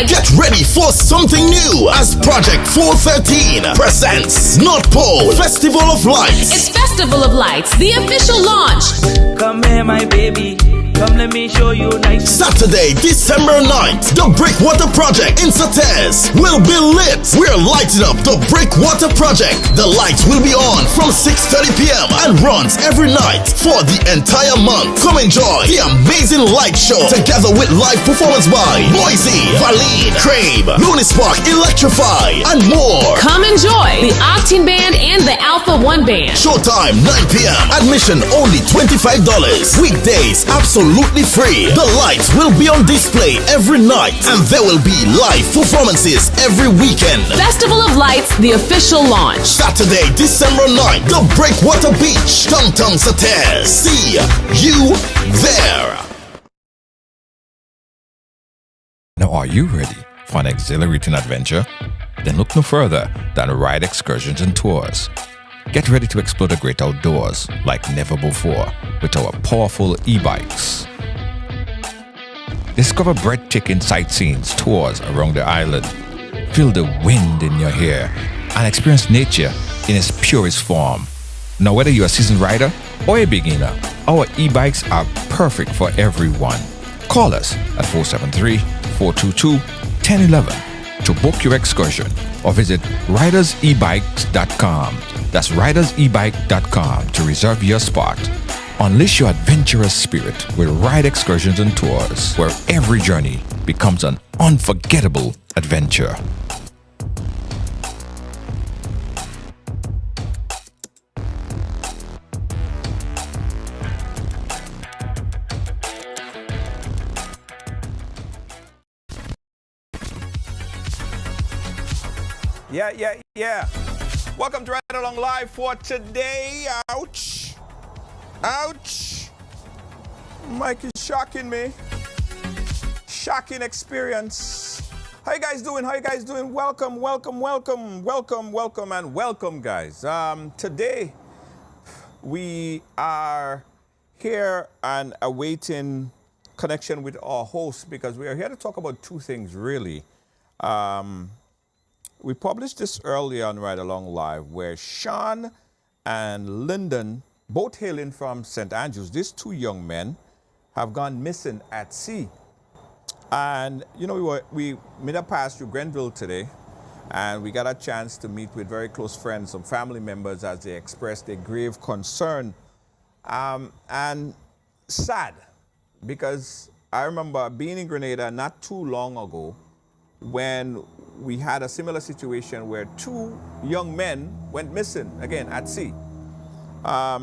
big. Get ready for something new as Project 413 presents North Pole Festival of Lights. It's Festival of Lights, the official launch. Come here, my baby. Come, let me show you nice. Saturday, December 9th, the Breakwater Project in Sates will be lit. We're lighting up the Breakwater Project. The lights will be on from 6:30 p.m. and runs every night for the entire month. Come enjoy the amazing light show together with live performance by Boise, Valine, Crave, Lunispark, Electrify, and more. Come enjoy the Octane Band and the Alpha 1 Band. Showtime 9 p.m. Admission only $25. Weekdays absolutely free. The lights will be on display every night and there will be live performances every weekend. Festival of Lights, the official launch. Saturday, December 9th, the Breakwater Beach, downtown Sates. See you there. Now, are you ready for an exhilarating adventure? Then look no further than Ride Excursions and Tours. Get ready to explore the great outdoors like never before with our powerful e-bikes. Discover breathtaking sightseeing tours around the island. Feel the wind in your hair and experience nature in its purest form. Now, whether you're a seasoned rider or a beginner, our e-bikes are perfect for everyone. Call us at 473-422-1011 to book your excursion or visit ridersebikes.com. That's ridersebike.com to reserve your spot. Unleash your adventurous spirit with Ride Excursions and Tours, where every journey becomes an unforgettable adventure. Yeah. Welcome to Ride Along Live for today. Ouch. Mike is shocking me. Shocking experience. How you guys doing? Welcome, and welcome, guys. Today, we are here and awaiting connection with our host because we are here to talk about two things, really. We published this earlier on Ride Along Live where Sean and Lyndon, both hailing from St. Andrews, these two young men have gone missing at sea. And, you know, we made a pass through Grenville today, and we got a chance to meet with very close friends, some family members, as they expressed their grave concern. And sad, because I remember being in Grenada not too long ago when we had a similar situation where two young men went missing, again, at sea.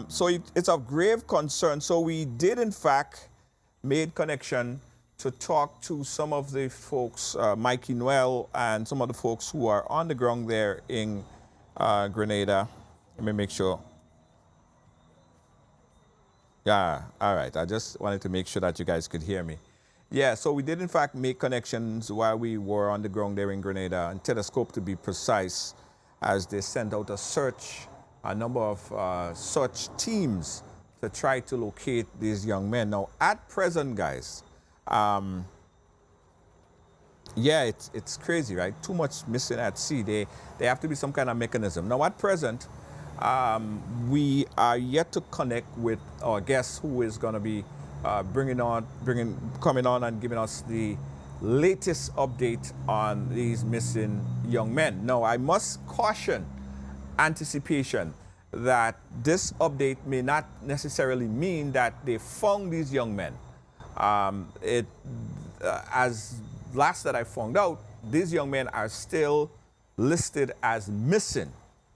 So it's of grave concern. So we did, in fact, made connection to talk to some of the folks, Mikey Noel, and some of the folks who are on the ground there in Grenada. Let me make sure. Yeah, all right. I just wanted to make sure that you guys could hear me. Yeah, so we did, in fact, make connections while we were on the ground there in Grenada, and Telescope to be precise, as they sent out a number of search teams to try to locate these young men. Now, at present, guys, yeah, it's crazy, right? Too much missing at sea. They have to be some kind of mechanism. Now, at present, we are yet to connect with our guest who is going to be coming on and giving us the latest update on these missing young men. Now, I must caution anticipation that this update may not necessarily mean that they found these young men. As last that I found out, these young men are still listed as missing,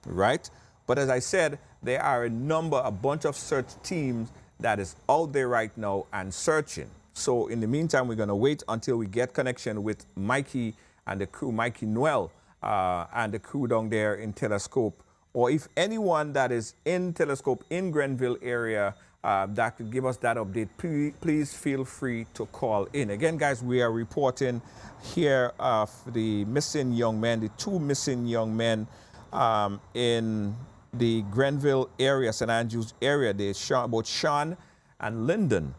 right? But as I said, there are a bunch of search teams that is out there right now and searching. So in the meantime, we're going to wait until we get connection with Mikey and the crew, Mikey Noel, and the crew down there in Telescope, or if anyone that is in Telescope in Grenville area that could give us that update, please feel free to call in. Again, guys, we are reporting here of the missing young men, the two missing young men in the Grenville area, St. Andrews area. Both Sean and Lyndon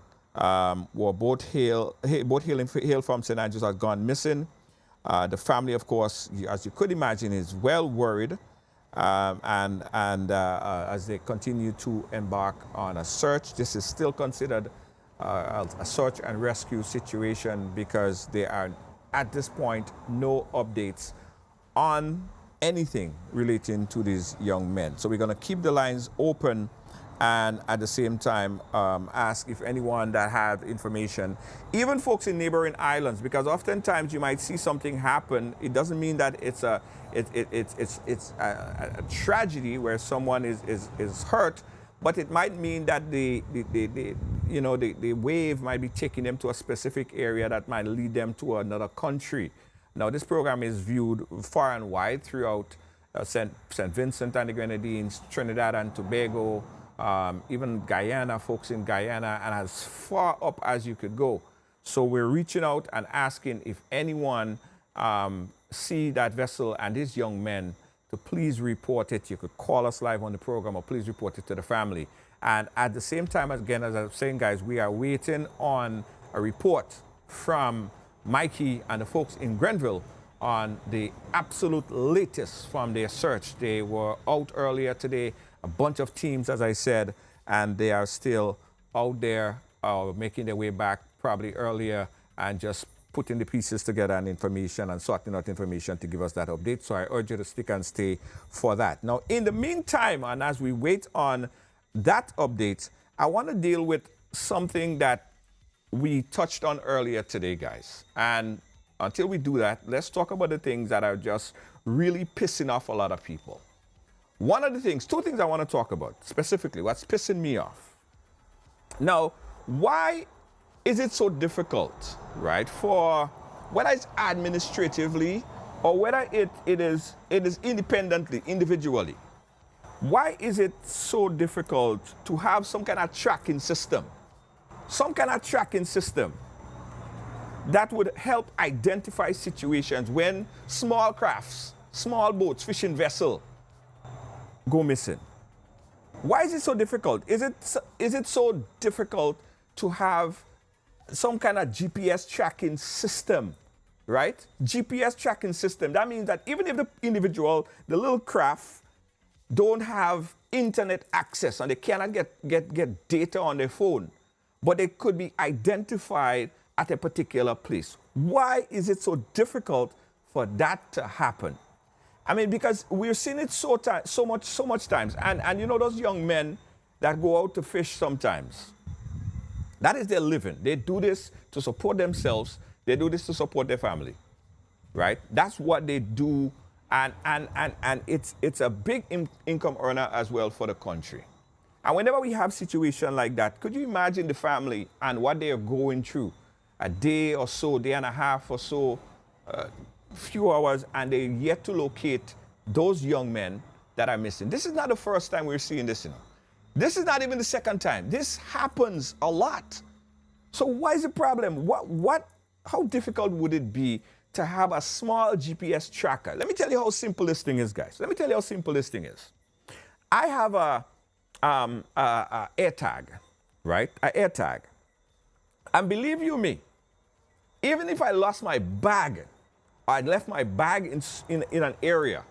were both hail from St. Andrews, have gone missing. The family, of course, as you could imagine, is well worried, as they continue to embark on a search. This is still considered a search and rescue situation because there are, at this point, no updates on anything relating to these young men. So we're going to keep the lines open and at the same time ask if anyone that have information, even folks in neighboring islands, because oftentimes you might see something happen. It doesn't mean that it's a tragedy where someone is hurt, but it might mean that the wave might be taking them to a specific area that might lead them to another country. Now, this program is viewed far and wide throughout St. Vincent and the Grenadines, Trinidad and Tobago, even Guyana, folks in Guyana, and as far up as you could go. So we're reaching out and asking if anyone see that vessel and these young men to please report it. You could call us live on the program or please report it to the family. And at the same time, again, as I was saying, guys, we are waiting on a report from Mikey and the folks in Grenville on the absolute latest from their search. They were out earlier today, a bunch of teams, as I said, and they are still out there making their way back probably earlier and just putting the pieces together and information and sorting out information to give us that update. So I urge you to stick and stay for that. Now, in the meantime, and as we wait on that update, I want to deal with something that we touched on earlier today, guys. And until we do that, let's talk about the things that are just really pissing off a lot of people. One of the things, two things I want to talk about specifically, what's pissing me off. Now, why is it so difficult, right, for whether it's administratively or whether it is independently, individually? Why is it so difficult to have some kind of tracking system? Some kind of tracking system that would help identify situations when small crafts, small boats, fishing vessel go missing. Why is it so difficult? Is it so difficult to have some kind of GPS tracking system, right? GPS tracking system. That means that even if the individual, the little craft, don't have internet access and they cannot get data on their phone, but they could be identified at a particular place. Why is it so difficult for that to happen? I mean, because we're seeing it so much times. And you know those young men that go out to fish sometimes, that is their living. They do this to support themselves. They do this to support their family, right? That's what they do. And it's a big income earner as well for the country. And whenever we have situation like that, could you imagine the family and what they are going through? A day or so, day and a half or so, few hours, and they're yet to locate those young men that are missing. This is not the first time we're seeing this, you know. This is not even the second time. This happens a lot. So why is the problem? How difficult would it be to have a small GPS tracker? Let me tell you how simple this thing is, guys. Let me tell you how simple this thing is. I have a AirTag, right? A AirTag. And believe you me, even if I lost my bag, or I'd left my bag in an area,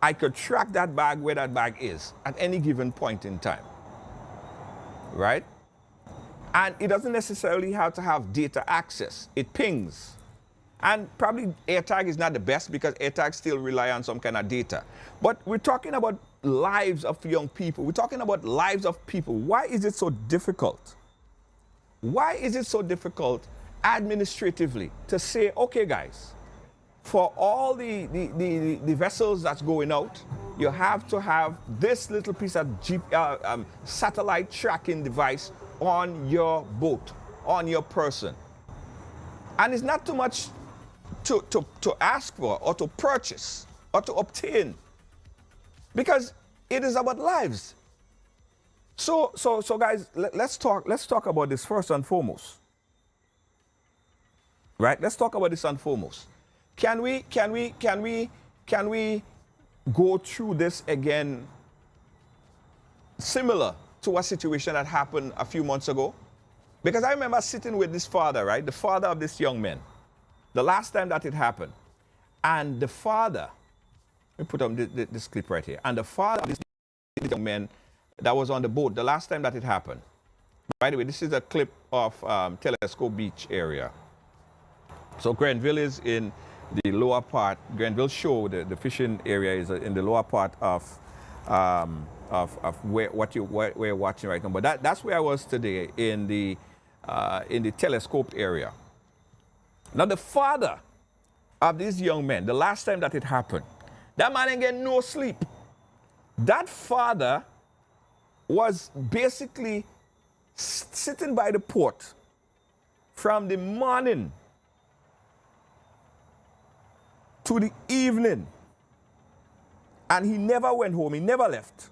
I could track that bag where that bag is at any given point in time, right? And it doesn't necessarily have to have data access. It pings. And probably AirTag is not the best because AirTags still rely on some kind of data. But we're talking about lives of young people. We're talking about lives of people. Why is it so difficult? Why is it so difficult administratively to say, okay, guys, for all the vessels that's going out, you have to have this little piece of satellite tracking device on your boat, on your person. And it's not too much to ask for or to purchase or to obtain, because it is about lives. So guys, let's talk about this first and foremost. Right? Let's talk about this and foremost. Can we go through this again, similar to a situation that happened a few months ago? Because I remember sitting with this father, right? The father of this young man. the last time that it happened. And the father, let me put on this clip right here. And the father of this young man that was on the boat the last time that it happened. By the way, this is a clip of Telescope Beach area. So Grenville is in the lower part. Grenville Show, the fishing area, is in the lower part of where you're watching right now. But that's where I was today, in the Telescope area. Now the father of these young men, the last time that it happened, that man ain't getting no sleep. That father was basically sitting by the port from the morning to the evening, and he never went home. He never left.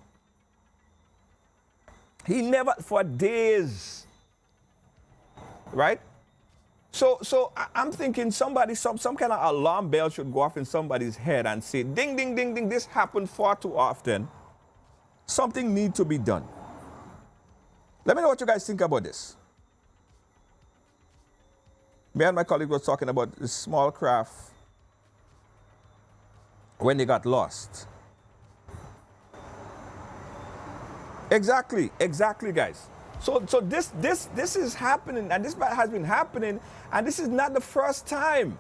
He never, for days, right? So I'm thinking somebody, some kind of alarm bell should go off in somebody's head and say, ding, ding, ding, ding, this happened far too often. Something needs to be done. Let me know what you guys think about this. Me and my colleague was talking about the small craft when they got lost. Exactly, guys. So this is happening, and this has been happening, and this is not the first time.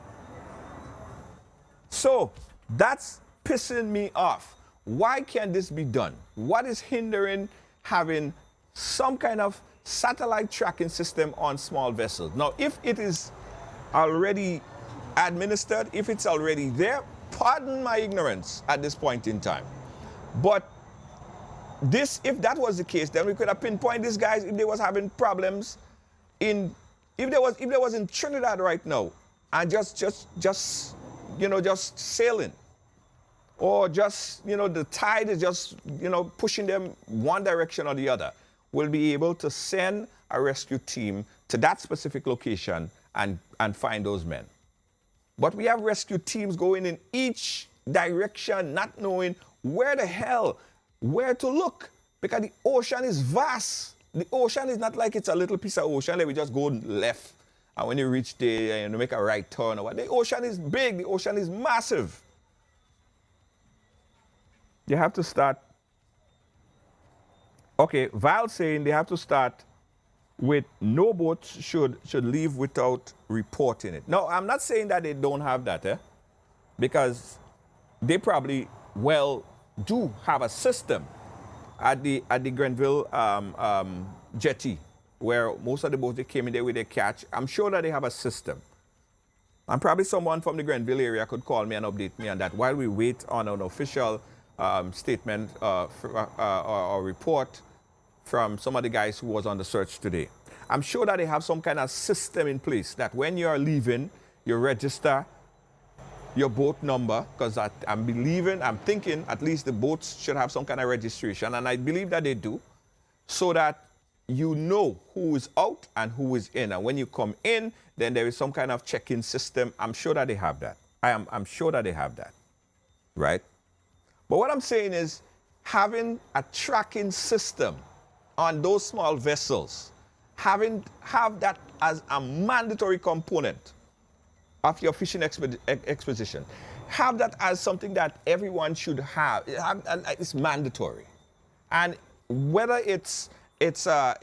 So that's pissing me off. Why can't this be done? What is hindering having some kind of satellite tracking system on small vessels? Now, if it is already administered, if it's already there, pardon my ignorance at this point in time. But this, if that was the case, then we could have pinpointed these guys if they was having problems if they was in Trinidad right now and just sailing, or just, the tide is just, pushing them one direction or the other. We'll be able to send a rescue team to that specific location and find those men. But we have rescue teams going in each direction, not knowing where to look, because the ocean is vast. The ocean is not like it's a little piece of ocean that we just go left, and when you reach there, make a right turn or what. The ocean is big. The ocean is massive. You have to start. Okay, Val saying they have to start with no boats should leave without reporting it. No, I'm not saying that they don't have that, because they probably do have a system at the Grenville jetty, where most of the boats that came in there with their catch. I'm sure that they have a system. And probably someone from the Grenville area could call me and update me on that while we wait on an official statement or report from some of the guys who was on the search today. I'm sure that they have some kind of system in place that when you are leaving, you register your boat number, because I'm thinking at least the boats should have some kind of registration, and I believe that they do, so that you know who is out and who is in. And when you come in, then there is some kind of check-in system. I'm sure that they have that. I'm sure that they have that, right? But what I'm saying is, having a tracking system on those small vessels, have that as a mandatory component of your fishing expedition. Have that as something that everyone should have. It's mandatory. And whether it's something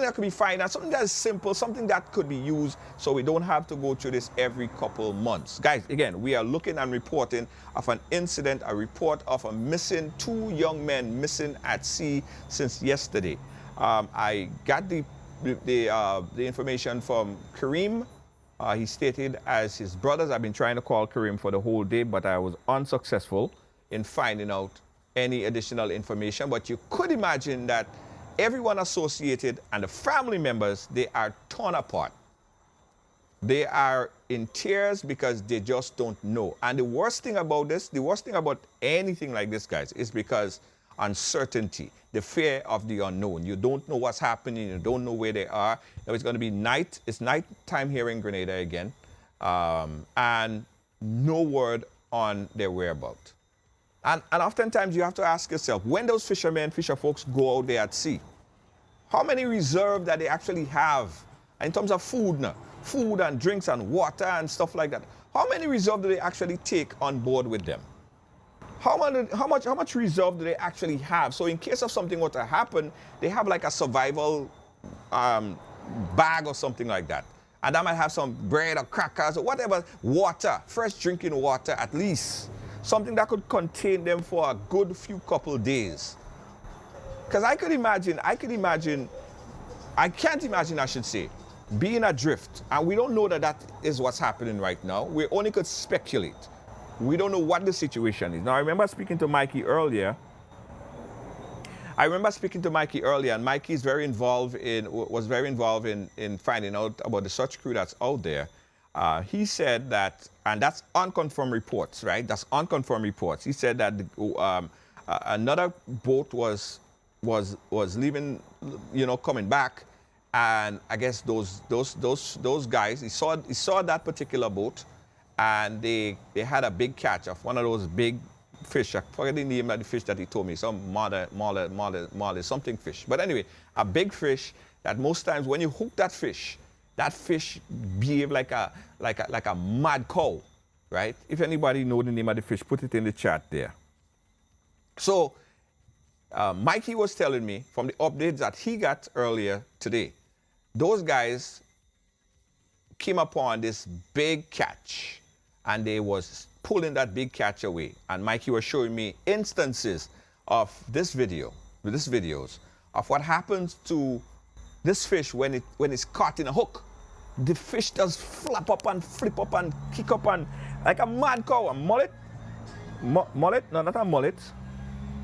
that could be financed, something that is simple, something that could be used, so we don't have to go through this every couple months. Guys, again, we are looking and reporting of an incident, a report of two young men missing at sea since yesterday. I got the information from Kareem. He stated as his brothers, I've been trying to call Kareem for the whole day, but I was unsuccessful in finding out any additional information. But you could imagine that everyone associated and the family members, they are torn apart. They are in tears because they just don't know. And the worst thing about this, the worst thing about anything like this, guys, is because uncertainty, the fear of the unknown. You don't know what's happening. You don't know where they are. Now it's going to be night. It's night time here in Grenada again. And no word on their whereabouts. And oftentimes you have to ask yourself, when those fisher folks go out there at sea, how many reserves that they actually have in terms of food now? food and drinks and water and stuff like that. How many reserve do they actually take on board with them? How much reserve do they actually have? So in case of something were to happen, they have like a survival bag or something like that. And that might have some bread or crackers or whatever, water, fresh drinking water at least. Something that could contain them for a good few couple days. Because I can't imagine, I should say, being adrift. And we don't know that that is what's happening right now. We only could speculate. We don't know what the situation is. Now, I remember speaking to Mikey earlier. And Mikey is very involved in finding out about the search crew that's out there. He said that, and that's unconfirmed reports, right? That's unconfirmed reports. He said that another boat was leaving, coming back, and I guess those guys, he saw that particular boat, and they had a big catch of one of those big fish. I forget the name of the fish that he told me, some marlin, something fish. But anyway, a big fish that most times when you hook that fish behave like a mad cow, right? If anybody know the name of the fish, put it in the chat there. So Mikey was telling me from the updates that he got earlier today, those guys came upon this big catch and they was pulling that big catch away. And Mikey was showing me instances of this videos of what happens to this fish when it's caught in a hook. The fish does flap up and flip up and kick up and like a mad cow, a mullet. Mullet? No, not a mullet.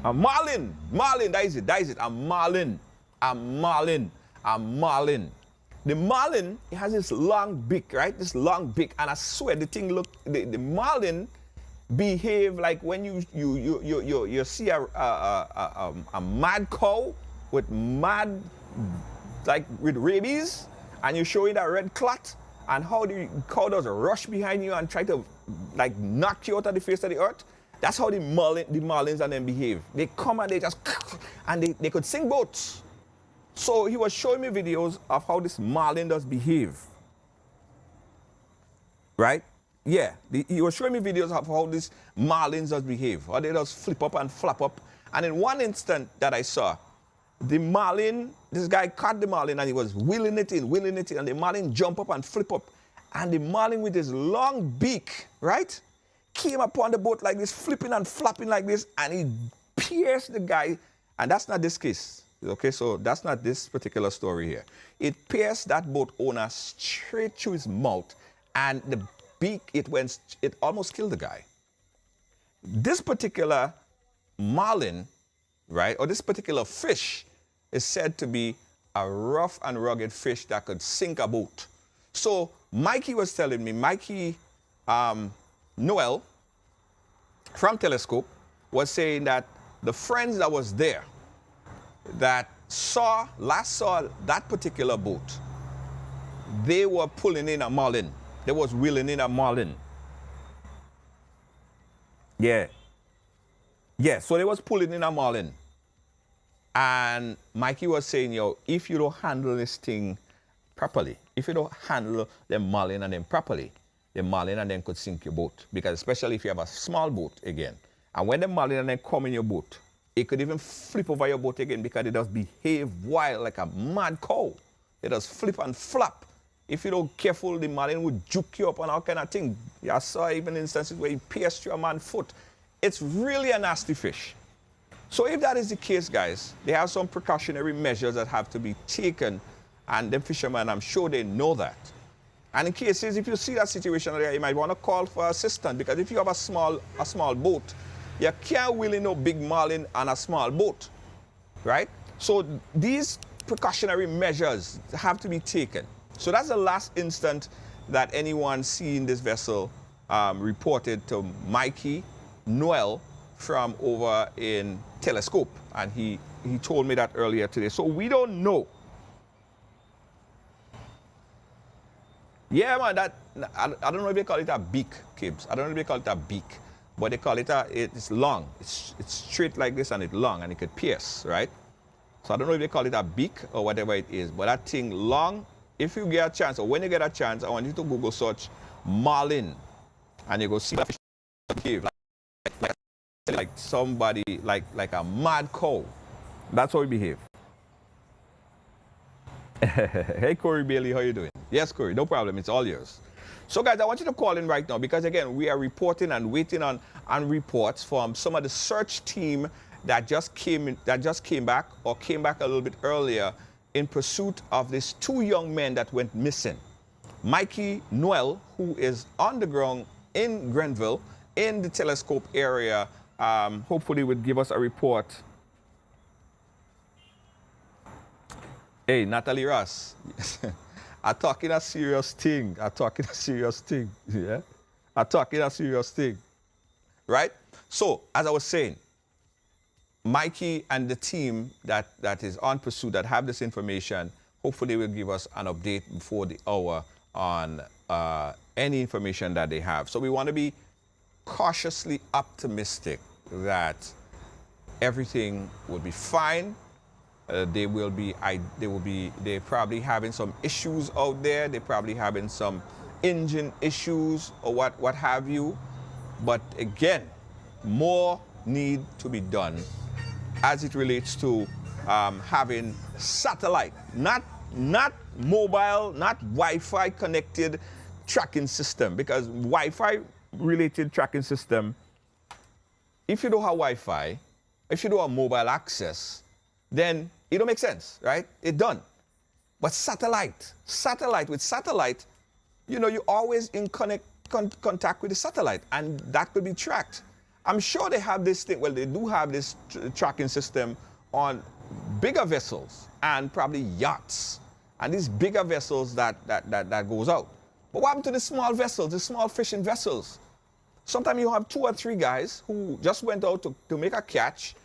A marlin. Marlin, that is it. A marlin. The marlin, it has this long beak, right? This long beak, and I swear the thing the marlin behave like when you see a mad cow with with rabies, and you show it that red clot, and how the cow does rush behind you and try to like knock you out of the face of the earth. That's how the marlins and them behave. They come and they just, and they could sink boats. So he was showing me videos of how this marlin does behave. Right? Yeah. He was showing me videos of how this marlins does behave. How they just flip up and flap up. And in one instant that I saw, the marlin, this guy caught the marlin and he was wheeling it in, and the marlin jump up and flip up. And the marlin with his long beak, right, came upon the boat like this, flipping and flapping like this, and he pierced the guy. And that's not this case. Okay, so that's not this particular story here. It pierced that boat owner straight through his mouth, and the beak, it almost killed the guy. This particular marlin, right, or this particular fish is said to be a rough and rugged fish that could sink a boat. So Mikey was telling me, Noel from Telescope was saying that the friends that was there that last saw that particular boat, they were pulling in a marlin. They was wheeling in a marlin. Yeah. Yeah, so they was pulling in a marlin. And Mikey was saying, if you don't handle this thing properly, if you don't handle the marlin and them properly, the marlin and them could sink your boat. Because especially if you have a small boat again. And when the marlin and them come in your boat, it could even flip over your boat again because it does behave wild like a mad cow. It does flip and flap. If you don't careful, the marlin would juke you up and all kind of thing. I saw even instances where he pierced through a man's foot. It's really a nasty fish. So if that is the case, guys, they have some precautionary measures that have to be taken, and the fishermen, I'm sure they know that. And in cases, if you see that situation there, you might want to call for assistance, because if you have a small boat, you can't wheel in no big marlin on a small boat, right? So these precautionary measures have to be taken. So that's the last instant that anyone seeing this vessel reported to Mikey Noel from over in Telescope. And he told me that earlier today. So we don't know. Yeah, man, I don't know if they call it a beak, Kibbs. I don't know if they call it a beak. But they call it it's long. It's straight like this and it's long and it could pierce, right? So I don't know if they call it a beak or whatever it is. But that thing long if you get a chance, or when you get a chance, I want you to Google search marlin, and you go see that fish behave like somebody, like a mad cow. That's how we behave. Hey, Corey Bailey, how you doing? Yes, Corey, no problem. It's all yours. So, guys, I want you to call in right now because, again, we are reporting and waiting on reports from some of the search team that just came back or came back a little bit earlier in pursuit of these two young men that went missing. Mikey Noel, who is on the ground in Grenville, in the Telescope area, hopefully would give us a report. Hey, Natalie Ross. I'm talking a serious thing. I'm talking a serious thing. Yeah? I'm talking a serious thing. Right? So, as I was saying, Mikey and the team that is on pursuit, that have this information, hopefully will give us an update before the hour on any information that they have. So we want to be cautiously optimistic that everything will be fine. They're probably having some issues out there. They're probably having some engine issues or what have you. But again, more need to be done as it relates to having satellite, not mobile, not Wi-Fi connected tracking system, because Wi-Fi related tracking system, if you don't have Wi-Fi, if you don't have mobile access, then it don't make sense, right? It's done. But satellite, you know, you're always in contact with the satellite, and that could be tracked. I'm sure they have this thing, well, they do have this tracking system on bigger vessels and probably yachts, and these bigger vessels that goes out. But what happened to the small vessels, the small fishing vessels? Sometimes you have 2 or 3 guys who just went out to make a catch,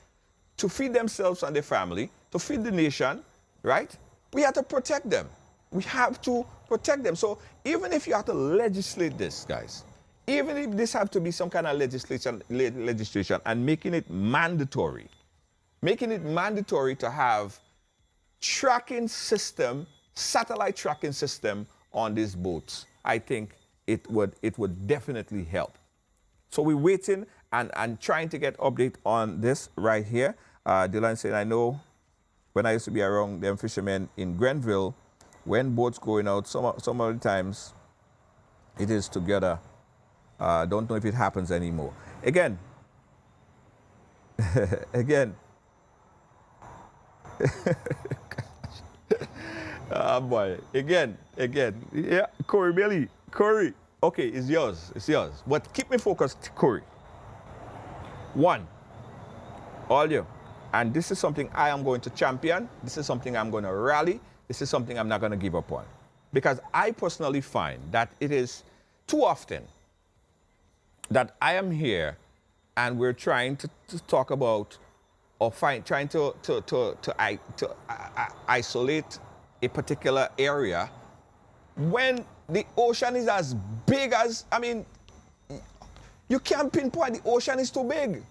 to feed themselves and their family, to feed the nation, right? We have to protect them. We have to protect them. So even if you have to legislate this, guys, even if this have to be some kind of legislation and making it mandatory to have tracking system, satellite tracking system on these boats, I think it would definitely help. So we're waiting and trying to get update on this right here. Dylan said, I know when I used to be around them fishermen in Grenville, when boats going out, some of the times it is together. Don't know if it happens anymore. Again, oh boy, again, yeah, Corey Bailey, Corey, okay, it's yours, but keep me focused, Corey. 1, all you, and this is something I am going to champion, this is something I'm going to rally, this is something I'm not going to give up on, because I personally find that it is too often that I am here and we're trying to talk about or trying to isolate a particular area when the ocean is as big as, I mean, you can't pinpoint the ocean is too big.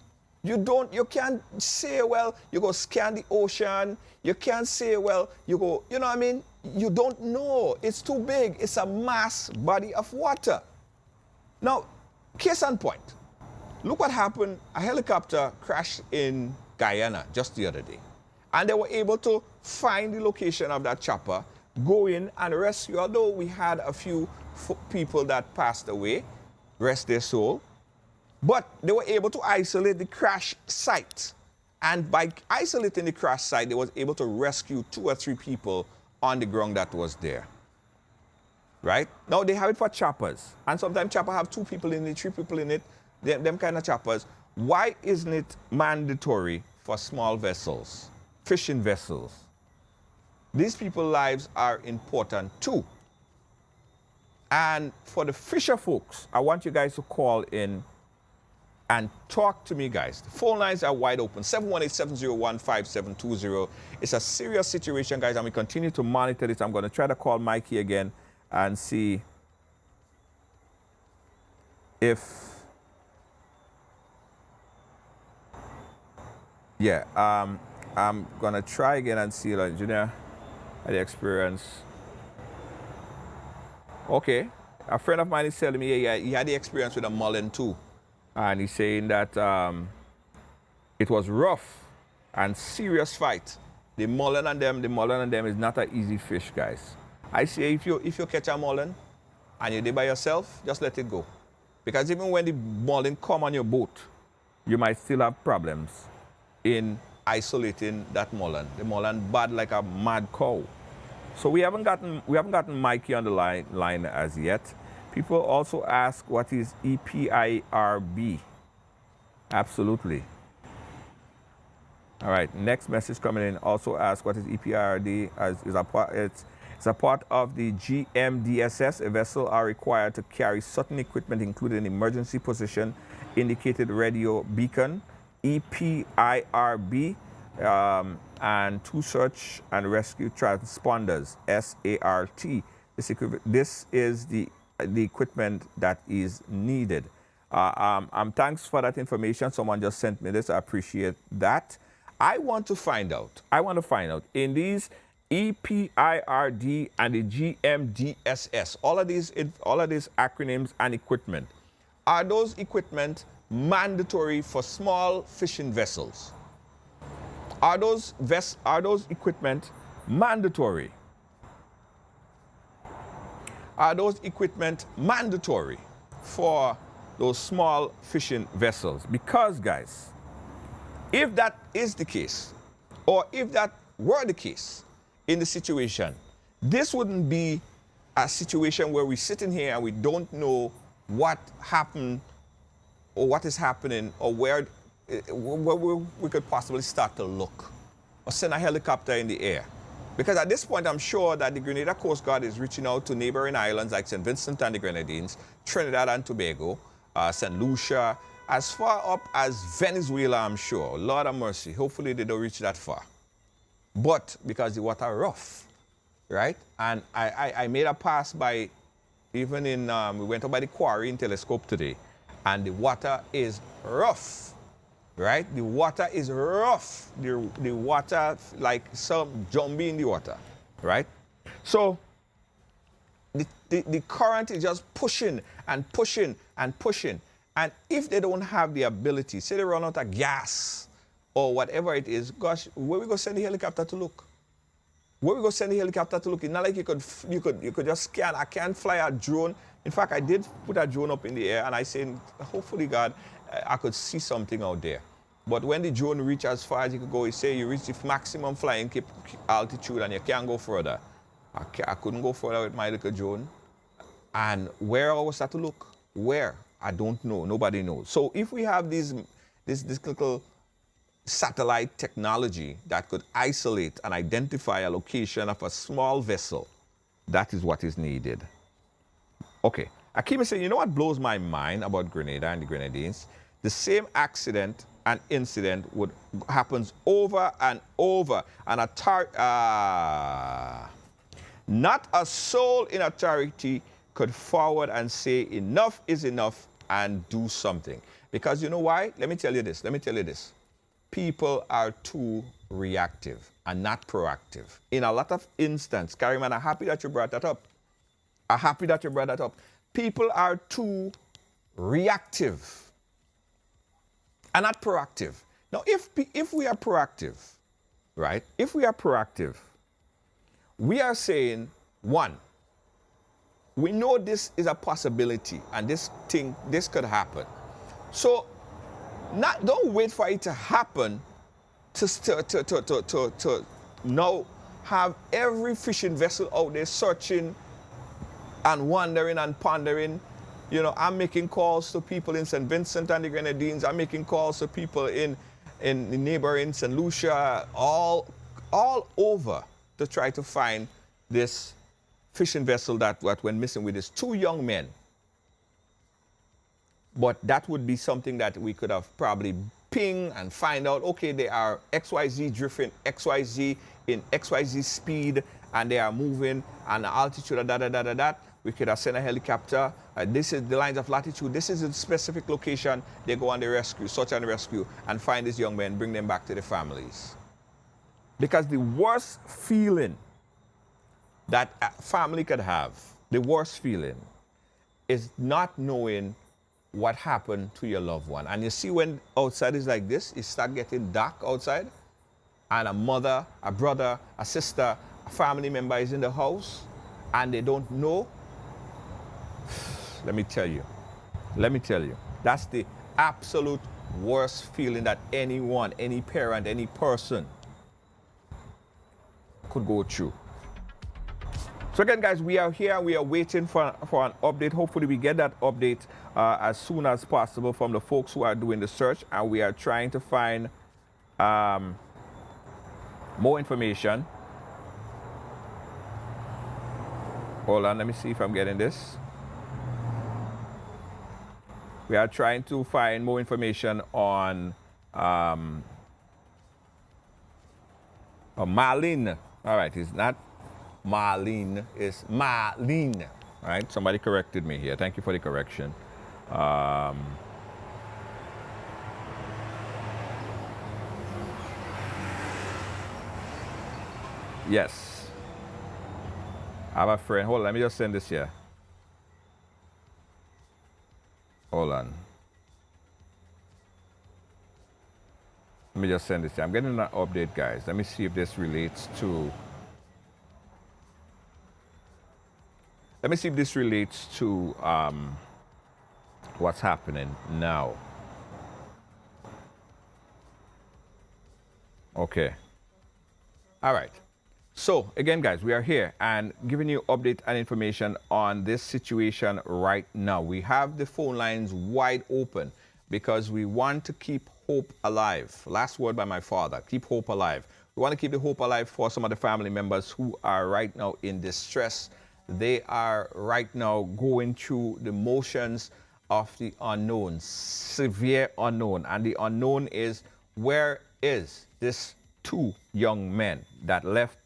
You can't say, well, you go scan the ocean. You can't say, well, you go, you know what I mean? You don't know. It's too big. It's a mass body of water. Now, case in point, look what happened. A helicopter crashed in Guyana just the other day. And they were able to find the location of that chopper, go in and rescue, although we had a few people that passed away, rest their soul. But they were able to isolate the crash site. And by isolating the crash site, they was able to rescue 2 or 3 people on the ground that was there. Right? Now, they have it for choppers. And sometimes chopper have 2 people in it, 3 people in it, them kind of choppers. Why isn't it mandatory for small vessels, fishing vessels? These people's lives are important too. And for the fisher folks, I want you guys to call in and talk to me, guys. The phone lines are wide open, 718-701-5720. It's a serious situation, guys, and we continue to monitor this. I'm going to try to call Mikey again and see if, yeah, I'm going to try again and see, engineer, the experience. Okay. A friend of mine is telling me he had the experience with a mullen too. And he's saying that it was rough and serious fight. The mullen and them is not an easy fish, guys. I say if you catch a mullen and you're there by yourself, just let it go. Because even when the mullen come on your boat, you might still have problems in isolating that mullen. The mullen bad like a mad cow. So we haven't gotten Mikey on the line as yet. People also ask what is EPIRB. Absolutely. All right, next message coming in also asks what is EPIRD. It's a part of the GMDSS. A vessel are required to carry certain equipment, including emergency position, indicated radio beacon, EPIRB, and two search and rescue transponders, SART. This is the equipment that is needed. Thanks for that information. Someone just sent me this. I appreciate that. I want to find out in these EPIRD and the GMDSS, all of these acronyms and equipment, are those equipment mandatory for small fishing vessels? Are those equipment mandatory? Are those equipment mandatory for those small fishing vessels? Because, guys, if that is the case, or if that were the case in the situation, this wouldn't be a situation where we're sitting here and we don't know what happened or what is happening or where we could possibly start to look or send a helicopter in the air. Because at this point, I'm sure that the Grenada Coast Guard is reaching out to neighboring islands like St. Vincent and the Grenadines, Trinidad and Tobago, St. Lucia, as far up as Venezuela, I'm sure. Lord have mercy. Hopefully they don't reach that far. But because the water rough, right? And I made a pass by, even in, we went up by the quarry in Telescope today, and the water is rough, right? The water is rough. The water, like some zombie in the water, right? So the current is just pushing and pushing and pushing. And if they don't have the ability, say they run out of gas or whatever it is, gosh, where we go send the helicopter to look? Where we go send the helicopter to look? It's not like you could just scan. I can't fly a drone. In fact, I did put a drone up in the air and I said, hopefully, God, I could see something out there. But when the drone reached as far as you could go, it say you reach the maximum flying altitude and you can't go further. I couldn't go further with my little drone. And where I was at to look? Where? I don't know. Nobody knows. So if we have this little satellite technology that could isolate and identify a location of a small vessel, that is what is needed. Okay. I keep saying, you know what blows my mind about Grenada and the Grenadines? The same accident and incident happens over and over. And not a soul in authority could forward and say enough is enough and do something. Because you know why? Let me tell you this. People are too reactive and not proactive. In a lot of instances, Carrie-Man, I'm happy that you brought that up. People are too reactive and not proactive. Now, if we are proactive, right? If we are proactive, we are saying, one, we know this is a possibility and this could happen. So don't wait for it to happen to now have every fishing vessel out there searching and wondering and pondering. You know, I'm making calls to people in St. Vincent and the Grenadines. I'm making calls to people in neighboring St. Lucia, all over to try to find this fishing vessel that went missing with these two young men. But that would be something that we could have probably pinged and find out, okay, they are XYZ drifting, XYZ in XYZ speed, and they are moving and the altitude, we could have sent a helicopter. This is the lines of latitude. This is a specific location. They go on the rescue, search and rescue, and find these young men, bring them back to their families. Because the worst feeling that a family could have the worst feeling is not knowing what happened to your loved one. And you see, when outside is like this, it start getting dark outside, and a mother, a brother, a sister, a family member is in the house, and they don't know. Let me tell you, that's the absolute worst feeling that anyone, any parent, any person could go through. So again, guys, we are here. We are waiting for an update. Hopefully we get that update as soon as possible from the folks who are doing the search, and we are trying to find more information. Hold on, let me see if I'm getting this. We are trying to find more information on Marlene. All right, it's not Marlene, it's Marlene. All right, somebody corrected me here. Thank you for the correction. Yes. I have a friend. Hold on, let me just send this here. Hold on. Let me just send this here. I'm getting an update, guys. Let me see if this relates to... Let me see if this relates to what's happening now. Okay. All right. So again, guys, we are here and giving you update and information on this situation right now. We have the phone lines wide open because we want to keep hope alive. Last word by my father, keep hope alive. We want to keep the hope alive for some of the family members who are right now in distress. They are right now going through the motions of the unknown, severe unknown. And the unknown is, where is this two young men that left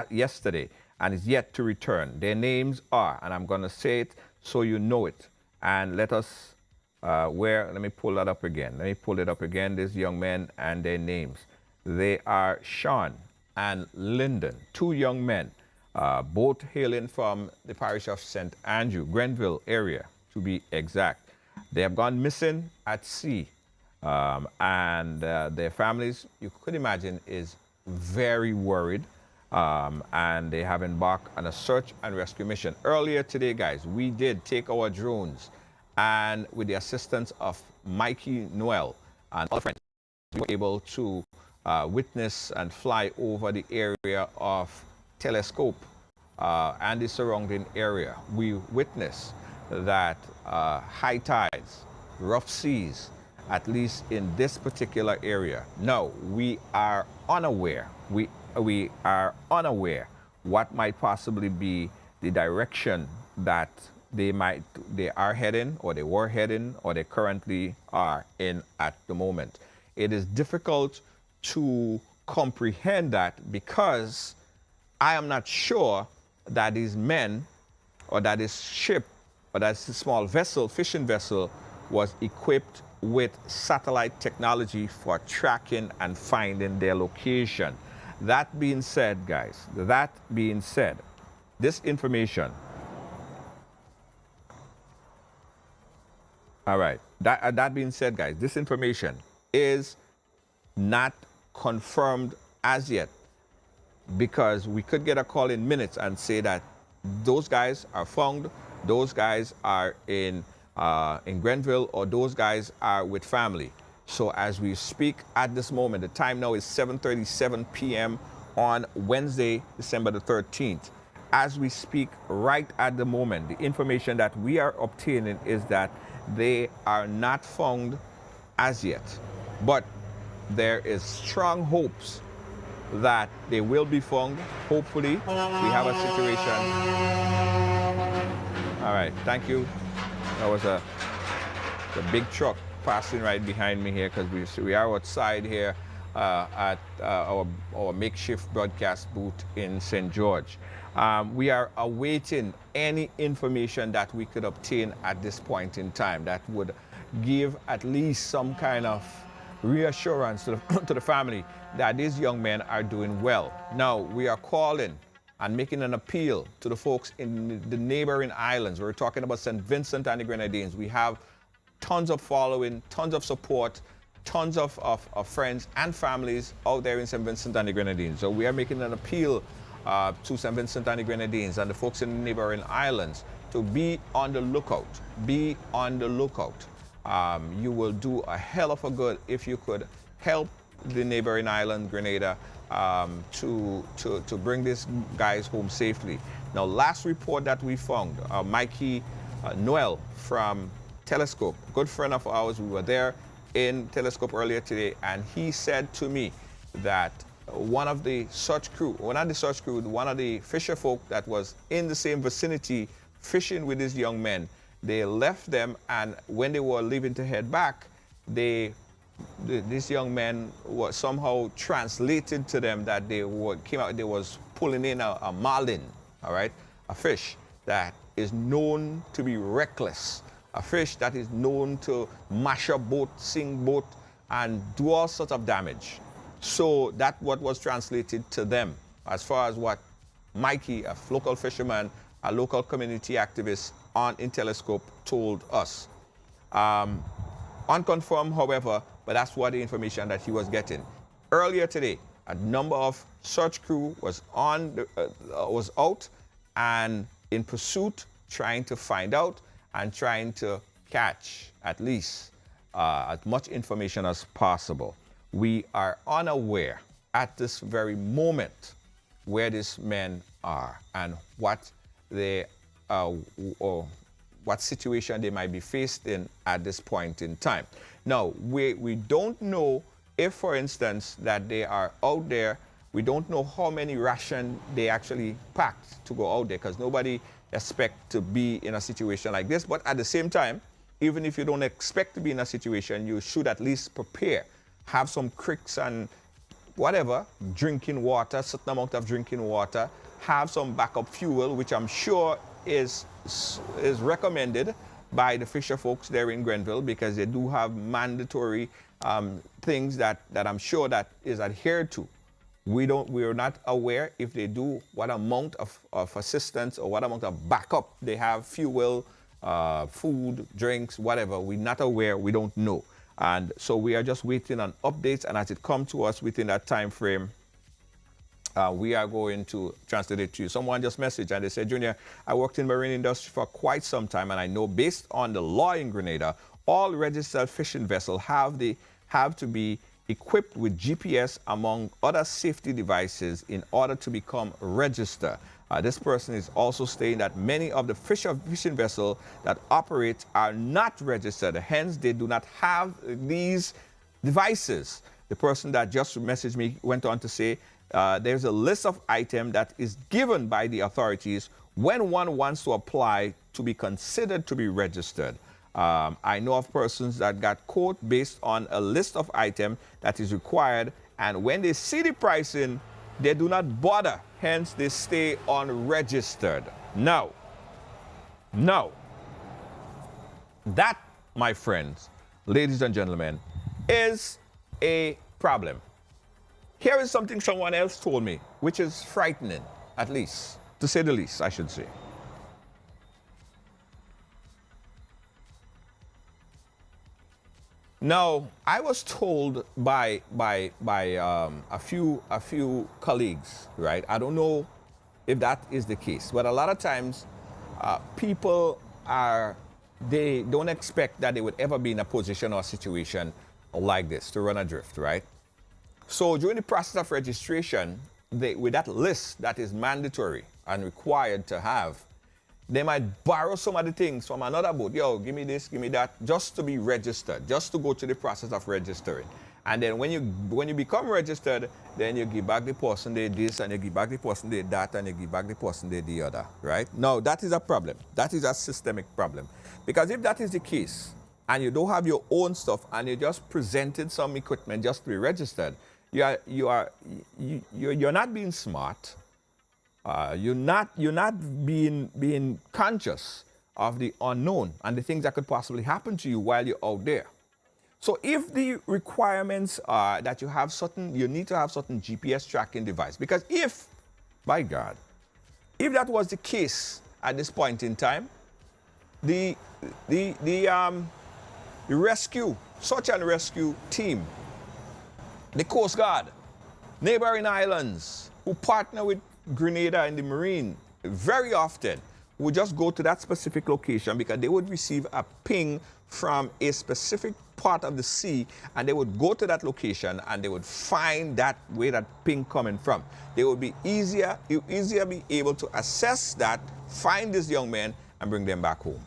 yesterday and is yet to return? Their names are, and I'm going to say it so you know it, and let us, let me pull that up again. Let me pull it up again, these young men and their names. They are Sean and Lyndon, two young men, both hailing from the parish of St. Andrew, Grenville area, to be exact. They have gone missing at sea, and their families, you could imagine, is very worried. And they have embarked on a search and rescue mission. Earlier today, guys, we did take our drones, and with the assistance of Mikey Noel and other friends, we were able to witness and fly over the area of Telescope and the surrounding area. We witnessed that high tides, rough seas, at least in this particular area. No, we are unaware. We are unaware what might possibly be the direction that they are heading, or they were heading, or they currently are in at the moment. It is difficult to comprehend that because I am not sure that these men, or that this ship, or that this small vessel, fishing vessel, was equipped with satellite technology for tracking and finding their location. That being said, guys, this information, all right, that being said, guys, this information is not confirmed as yet, because we could get a call in minutes and say that those guys are found, those guys are in Grenville, or those guys are with family. So as we speak at this moment, the time now is 7:37 p.m. on Wednesday, December the 13th. As we speak right at the moment, the information that we are obtaining is that they are not found as yet. But there is strong hopes that they will be found. Hopefully, we have a situation. All right, thank you. That was a big truck passing right behind me here, because we are outside here at our makeshift broadcast booth in St. George. We are awaiting any information that we could obtain at this point in time that would give at least some kind of reassurance to the family that these young men are doing well. Now, we are calling and making an appeal to the folks in the neighboring islands. We're talking about St. Vincent and the Grenadines. We have tons of following, tons of support, tons of friends and families out there in St. Vincent and the Grenadines. So we are making an appeal to St. Vincent and the Grenadines and the folks in the neighboring islands to be on the lookout. Be on the lookout. You will do a hell of a good if you could help the neighboring island, Grenada, to bring these guys home safely. Now, last report that we found, Mikey Noel from Telescope, good friend of ours, we were there in Telescope earlier today, and he said to me that one of the fisher folk that was in the same vicinity fishing with these young men, they left them, and when they were leaving to head back, these young men were somehow translated to them that they was pulling in a marlin, all right, a fish that is known to be reckless, a fish that is known to mash up boat, sink boat, and do all sorts of damage. So that's what was translated to them as far as what Mikey, a local fisherman, a local community activist in Telescope, told us. Unconfirmed, however, but that's what the information that he was getting. Earlier today, a number of search crew was out and in pursuit, trying to find out and trying to catch at least as much information as possible. We are unaware at this very moment where these men are and what what situation they might be faced in at this point in time. Now, we don't know if, for instance, that they are out there, we don't know how many rations they actually packed to go out there, because nobody expects to be in a situation like this. But at the same time, even if you don't expect to be in a situation, you should at least prepare. Have some cricks and whatever, drinking water, certain amount of drinking water, have some backup fuel, which I'm sure is recommended by the fisher folks there in Grenville, because they do have mandatory things that I'm sure that is adhered to. We are not aware if they do what amount of assistance or what amount of backup they have, fuel, food, drinks, whatever. We're not aware, we don't know. And so we are just waiting on updates, and as it comes to us within that time frame, we are going to translate it to you. Someone just messaged and they said, Junior, I worked in marine industry for quite some time, and I know based on the law in Grenada, all registered fishing vessels have to be equipped with GPS among other safety devices in order to become registered. This person is also saying that many of the fishing vessels that operate are not registered, hence they do not have these devices. The person that just messaged me went on to say, there's a list of items that is given by the authorities when one wants to apply to be considered to be registered. I know of persons that got caught based on a list of items that is required, and when they see the pricing, they do not bother, hence they stay unregistered. No. That, my friends, ladies and gentlemen, is a problem. Here is something someone else told me, which is frightening, at least, to say the least, I should say. Now, I was told by a few colleagues, right? I don't know if that is the case, but a lot of times people they don't expect that they would ever be in a position or a situation like this to run adrift, right? So during the process of registration, with that list that is mandatory and required to have, they might borrow some of the things from another boat. Yo, give me this, give me that, just to be registered, just to go through the process of registering. And then when you become registered, then you give back the person they this, and you give back the person they that, and you give back the person they the other, right? Now, that is a problem. That is a systemic problem. Because if that is the case, and you don't have your own stuff, and you just presented some equipment just to be registered, you're not being smart. You're not being conscious of the unknown and the things that could possibly happen to you while you're out there. So if the requirements are that you need to have certain GPS tracking device, because if, by God, If that was the case at this point in time, the rescue, search and rescue team, the Coast Guard, neighboring islands who partner with Grenada and the Marine very often would just go to that specific location because they would receive a ping from a specific part of the sea, and they would go to that location and they would find that where that ping coming from. They would be easier be able to assess that, find these young men and bring them back home.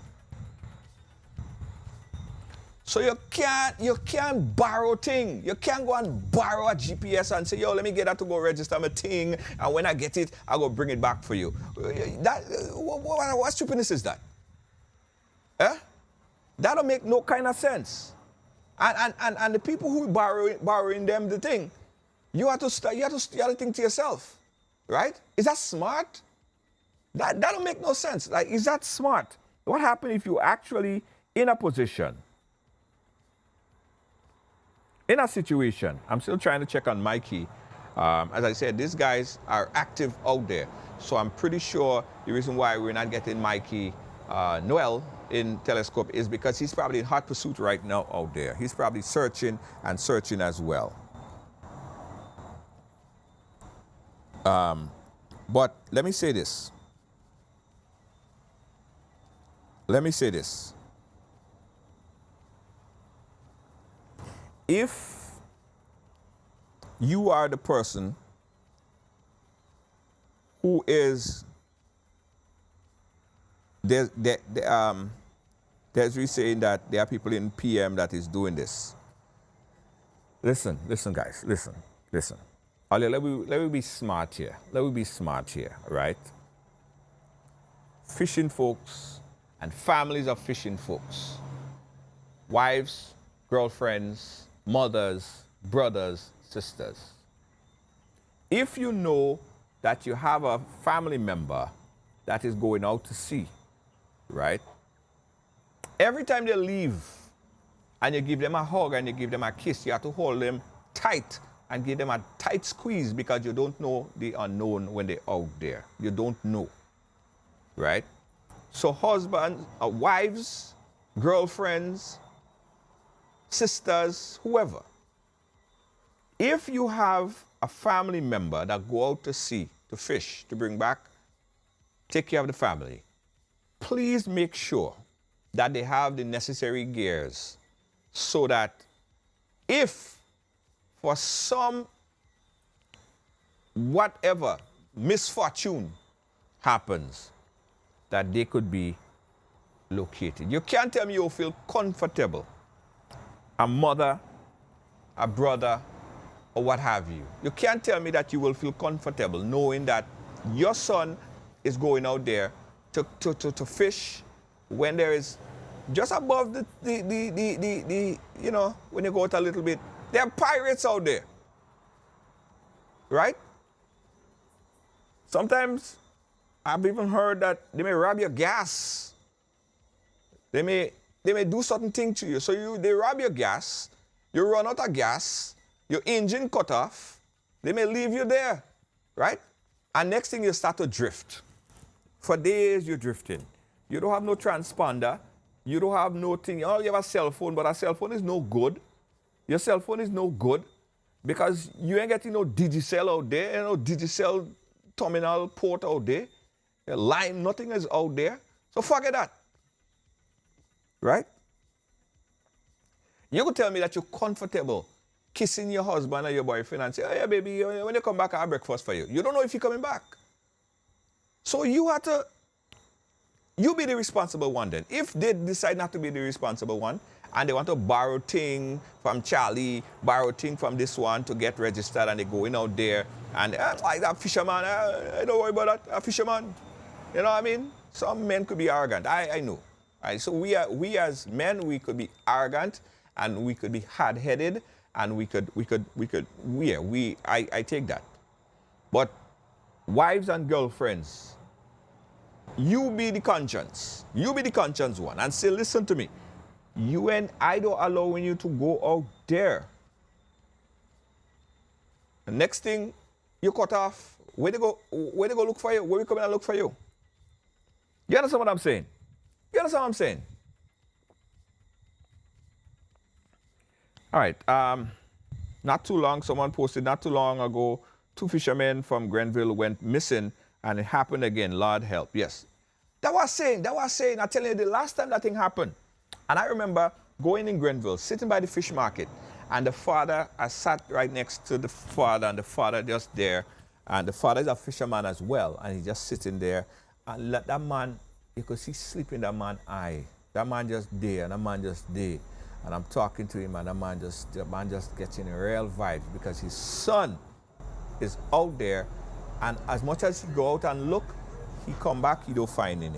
So you can't borrow thing. You can't go and borrow a GPS and say, yo, let me get that to go register my thing, and when I get it, I'll go bring it back for you. What stupidness is that? Eh? That don't make no kind of sense. And the people who borrowing them the thing, you have to think to yourself, right? Is that smart? That don't make no sense. Like, is that smart? What happens if you actually in a position, in a situation? I'm still trying to check on Mikey. As I said, these guys are active out there. So I'm pretty sure the reason why we're not getting Mikey Noel in Telescope is because he's probably in hot pursuit right now out there. He's probably searching and searching as well. But let me say this. If you are the person who is there's we saying that there are people in PM that is doing this. Listen, guys, listen. Let me be smart here. Right? Fishing folks and families of fishing folks, wives, girlfriends, mothers, brothers, sisters. If you know that you have a family member that is going out to sea, right? Every time they leave and you give them a hug and you give them a kiss, you have to hold them tight and give them a tight squeeze because you don't know the unknown when they're out there. You don't know, right? So husbands, wives, girlfriends, sisters, whoever. If you have a family member that go out to sea, to fish, to bring back, take care of the family, please make sure that they have the necessary gears so that if for some whatever misfortune happens, that they could be located. You can't tell me you'll feel comfortable, a mother, a brother, or what have you. You can't tell me that you will feel comfortable knowing that your son is going out there to fish when there is just above the you know, when you go out a little bit, there are pirates out there, right? Sometimes I've even heard that they may rob your gas. They may do certain thing to you. So they rob your gas, you run out of gas, your engine cut off, they may leave you there, right? And next thing you start to drift. For days you're drifting. You don't have no transponder. You don't have no thing. Oh, you have a cell phone, but a cell phone is no good. Your cell phone is no good because you ain't getting no Digicel out there, no Digicel terminal port out there. Your line, nothing is out there. So forget that. Right? You could tell me that you're comfortable kissing your husband or your boyfriend and say, oh yeah, baby, when you come back, I'll have breakfast for you. You don't know if you're coming back. So you be the responsible one then. If they decide not to be the responsible one and they want to borrow thing from Charlie, borrow thing from this one to get registered and they're going out there and like that fisherman, I don't worry about that, a fisherman. You know what I mean? Some men could be arrogant. I know. Right? So we as men, we could be arrogant and we could be hard-headed and I take that. But wives and girlfriends, you be the conscience. You be the conscience one. And say, listen to me. You and I don't allow you to go out there. The next thing you cut off Where they go look for you? Where we come in and look for you? You understand what I'm saying? You understand what I'm saying? All right. Not too long, someone posted not too long ago, 2 fishermen from Grenville went missing, and it happened again. Lord help. Yes. That was saying. I tell you, the last time that thing happened, and I remember going in Grenville, sitting by the fish market, and the father, I sat right next to the father, and the father just there, and the father is a fisherman as well, and he's just sitting there, and let that man, you could see sleep in that man's eye. That man just there, and that man just there. And I'm talking to him, and the man just getting a real vibe because his son is out there, and as much as he go out and look, he come back, he don't find him.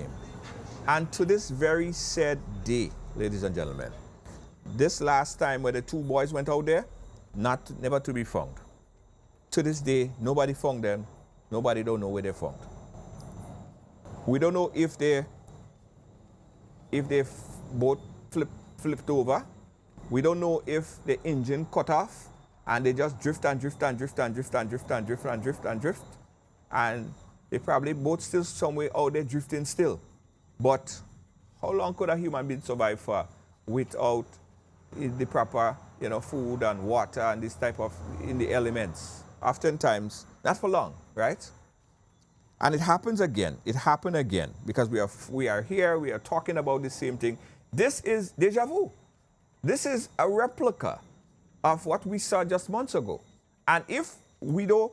And to this very sad day, ladies and gentlemen, this last time where the 2 boys went out there, never to be found. To this day, nobody found them. Nobody don't know where they're found. We don't know if they boat flipped over. We don't know if the engine cut off and they just drift. And they probably both still somewhere out there drifting still. But how long could a human being survive for without the proper, food and water and this type of, in the elements? Oftentimes, not for long, right? And it happens again. It happened again because we are here, we are talking about the same thing. This is deja vu. This is a replica of what we saw just months ago. And if we don't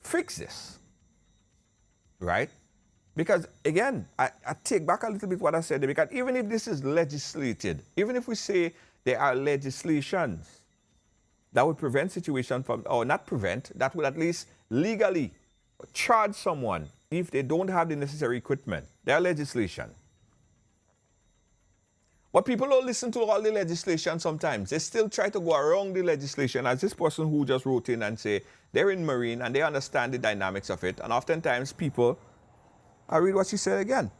fix this, right? Because again, I take back a little bit what I said, because even if this is legislated, even if we say there are legislations that would prevent situation from, or not prevent, that would at least legally charge someone if they don't have the necessary equipment. There are legislation. But people don't listen to all the legislation sometimes. They still try to go around the legislation, as this person who just wrote in and say they're in Marine and they understand the dynamics of it. And oftentimes people, I read what she said again.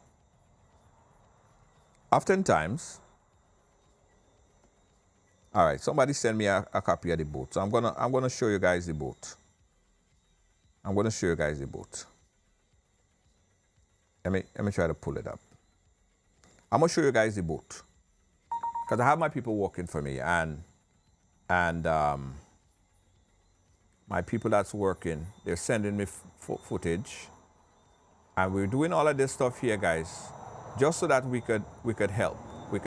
Oftentimes, all right, somebody send me a copy of the boat. So I'm gonna show you guys the boat. I'm gonna show you guys the boat. Let me try to pull it up. I'm gonna show you guys the boat, because I have my people working for me, and my people that's working, they're sending me footage, and we're doing all of this stuff here, guys, just so that we could help. We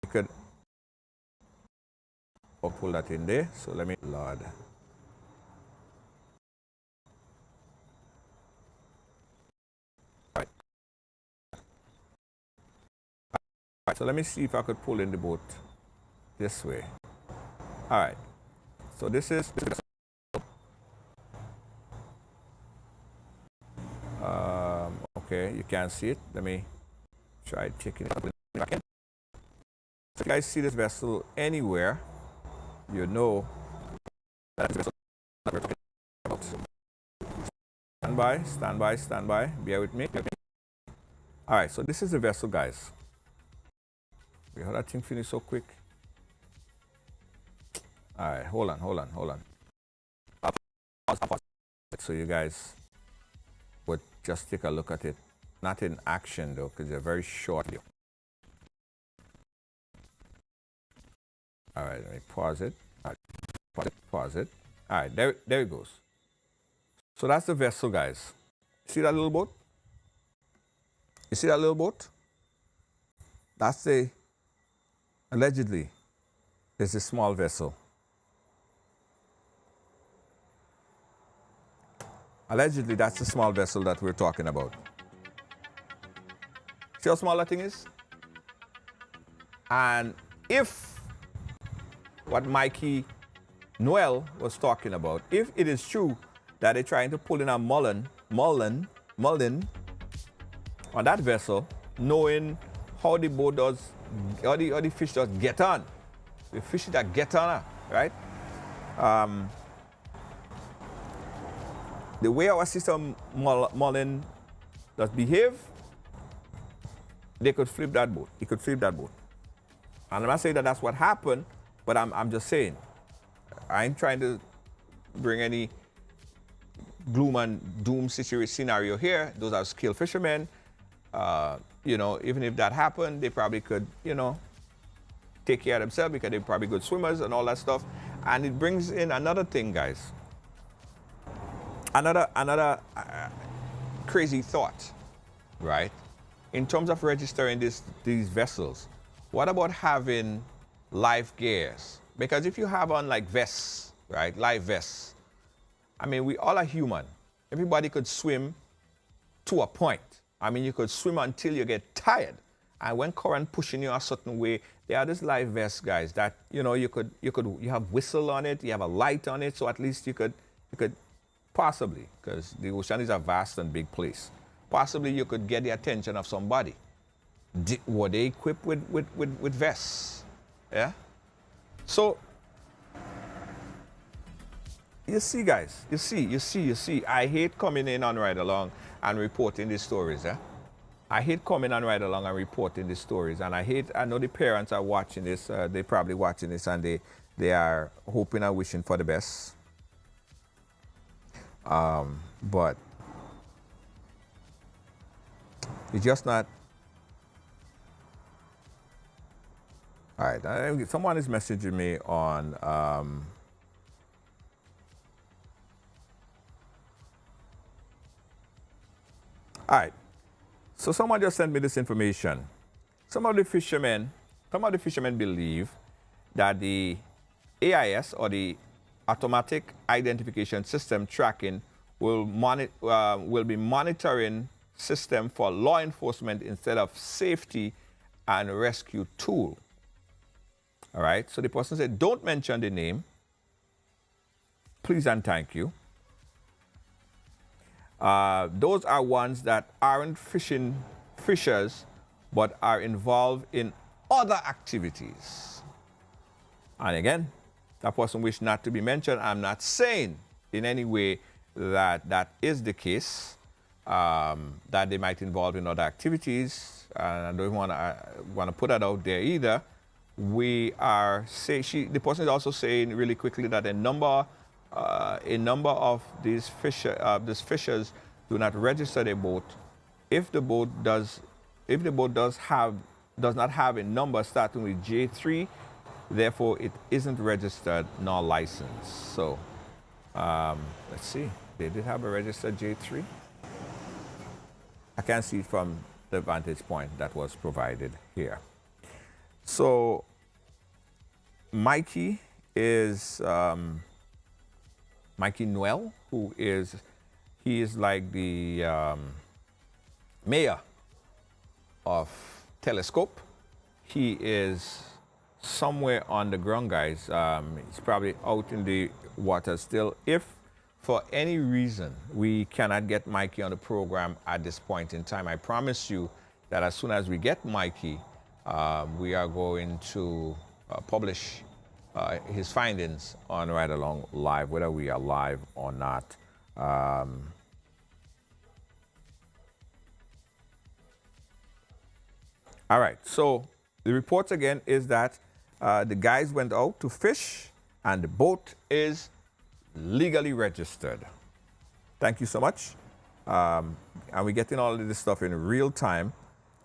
could pull that in there. So let me, Lord. All right, so let me see if I could pull in the boat this way. All right, so this is okay, you can't see it. Let me try taking it up back in. So if you guys see this vessel anywhere, you know that's the vessel that we're talking about. Stand by, bear with me. All right, so this is the vessel, guys. We had that thing finish so quick. All right, hold on. So you guys would just take a look at it. Not in action though, because they're very short. All right, let me pause it. All right, pause it. All right, there it goes. So that's the vessel, guys. See that little boat? You see that little boat? That's allegedly, there's a small vessel. Allegedly, that's the small vessel that we're talking about. See how small that thing is? And if what Mikey Noel was talking about, if it is true that they're trying to pull in a mullen on that vessel, knowing how the boat does, how the fish does get on. The fish that get on, right? The way our system mullen does behave, they could flip that boat. It could flip that boat. And I'm not saying that that's what happened, but I'm just saying. I ain't trying to bring any gloom and doom scenario here. Those are skilled fishermen. You know, even if that happened, they probably could, you know, take care of themselves because they're probably good swimmers and all that stuff. And it brings in another thing, guys. Another crazy thought, right? In terms of registering these vessels, what about having life gears? Because if you have on like vests, right, life vests, I mean, we all are human. Everybody could swim to a point. I mean, you could swim until you get tired. And when current pushing you a certain way, there are these life vests, guys, that, you know, you have whistle on it, you have a light on it, so at least you could possibly, because the ocean is a vast and big place, possibly you could get the attention of somebody. Were they equipped with vests? Yeah? So, you see, guys, you see. I hate coming in on Ride Along and reporting these stories, eh? I hate coming on Ride Along and reporting these stories, and I know the parents are watching this, they're probably watching this, and they are hoping and wishing for the best. But it's just not. All right, someone is messaging me on all right, so someone just sent me this information. Some of the fishermen believe that the AIS, or the Automatic Identification System tracking, will be monitoring system for law enforcement instead of safety and rescue tool. All right, so the person said, don't mention the name, please and thank you. Those are ones that aren't fishers, but are involved in other activities. And again, that person wished not to be mentioned. I'm not saying in any way that that is the case, that they might involve in other activities. I don't want to put that out there either. The person is also saying really quickly that a number of these fishers do not register their boat. If the boat does not have a number starting with J3, therefore it isn't registered nor licensed. So let's see, they did have a registered J3. I can't see from the vantage point that was provided here. So Mikey is Mikey Noel, he is like the mayor of Telescope. He is somewhere on the ground, guys. He's probably out in the water still. If for any reason we cannot get Mikey on the program at this point in time, I promise you that as soon as we get Mikey, we are going to publish his findings on Ride Along Live, whether we are live or not. All right, so the report again is that the guys went out to fish and the boat is legally registered. Thank you so much. And we're getting all of this stuff in real time,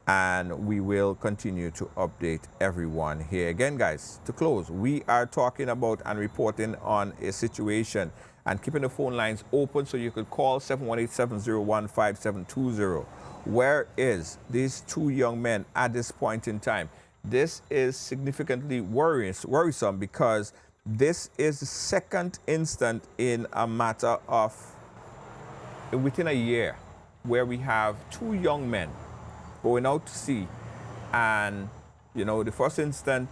and we will continue to update everyone here. Again, guys, to close, we are talking about and reporting on a situation and keeping the phone lines open so you could call 718-701-5720. Where is these two young men at this point in time? This is significantly worrisome because this is the second instant in a matter of within a year where we have two young men going out to sea, and you know, the first instant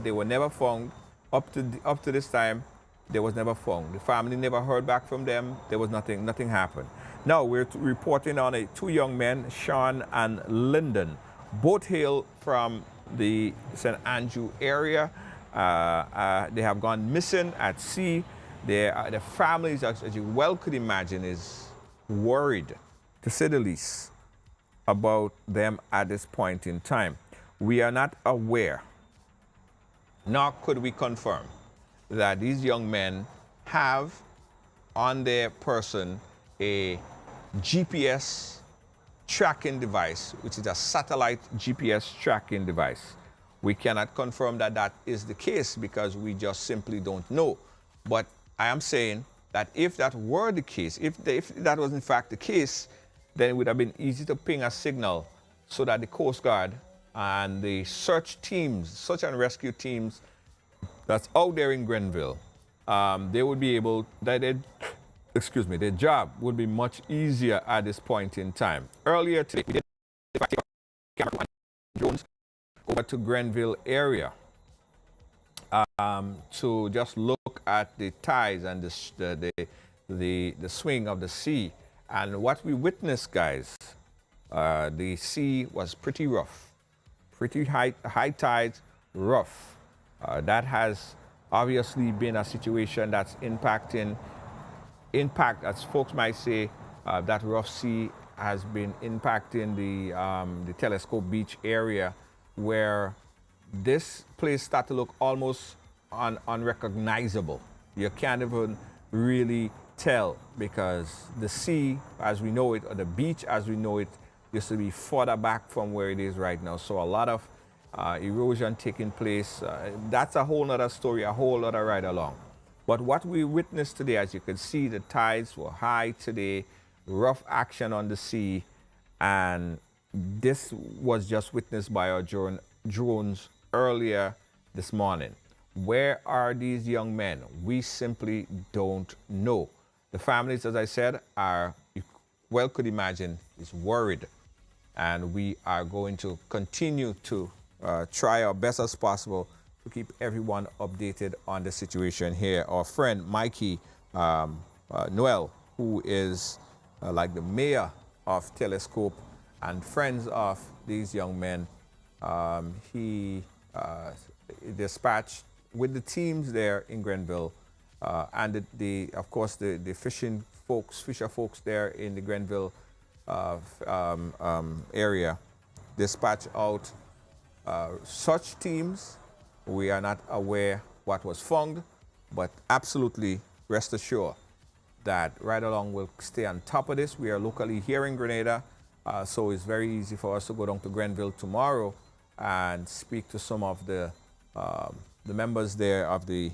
they were never found. Up to this time, they was never found. The family never heard back from them. There was nothing happened. Now we're reporting on two young men, Sean and Lyndon, both hail from the St. Andrew area. They have gone missing at sea. Their families, as you well could imagine, is worried, to say the least, about them at this point in time. We are not aware, nor could we confirm, that these young men have on their person a GPS tracking device, which is a satellite GPS tracking device. We cannot confirm that that is the case because we just simply don't know. But I am saying that if that were the case, if that was in fact the case, then it would have been easy to ping a signal so that the Coast Guard and the search teams, search and rescue teams that's out there in Grenville, they would be able, their job would be much easier at this point in time. Earlier today, we did camera drones over to Grenville area to just look at the tides and the swing of the sea. And what we witnessed, guys, the sea was pretty rough, pretty high tides, rough. That has obviously been a situation that's impact, as folks might say, that rough sea has been impacting the Telescope Beach area, where this place started to look almost unrecognizable. You can't even really tell because the sea as we know it, or the beach as we know it, used to be further back from where it is right now. So a lot of erosion taking place. That's a whole other story, a whole other ride along. But what we witnessed today, as you can see, the tides were high today, rough action on the sea, and this was just witnessed by our drones earlier this morning. Where are these young men? We simply don't know. The families, as I said, are, you well could imagine, is worried. And we are going to continue to try our best as possible to keep everyone updated on the situation here. Our friend Mikey Noel, who is like the mayor of Telescope and friends of these young men, he dispatched with the teams there in Grenville and of course the fisher folks there in the Grenville area, dispatch out such teams. We are not aware what was found, but absolutely rest assured that Ride Along will stay on top of this. We are locally here in Grenada, so it's very easy for us to go down to Grenville tomorrow and speak to some of the members there of the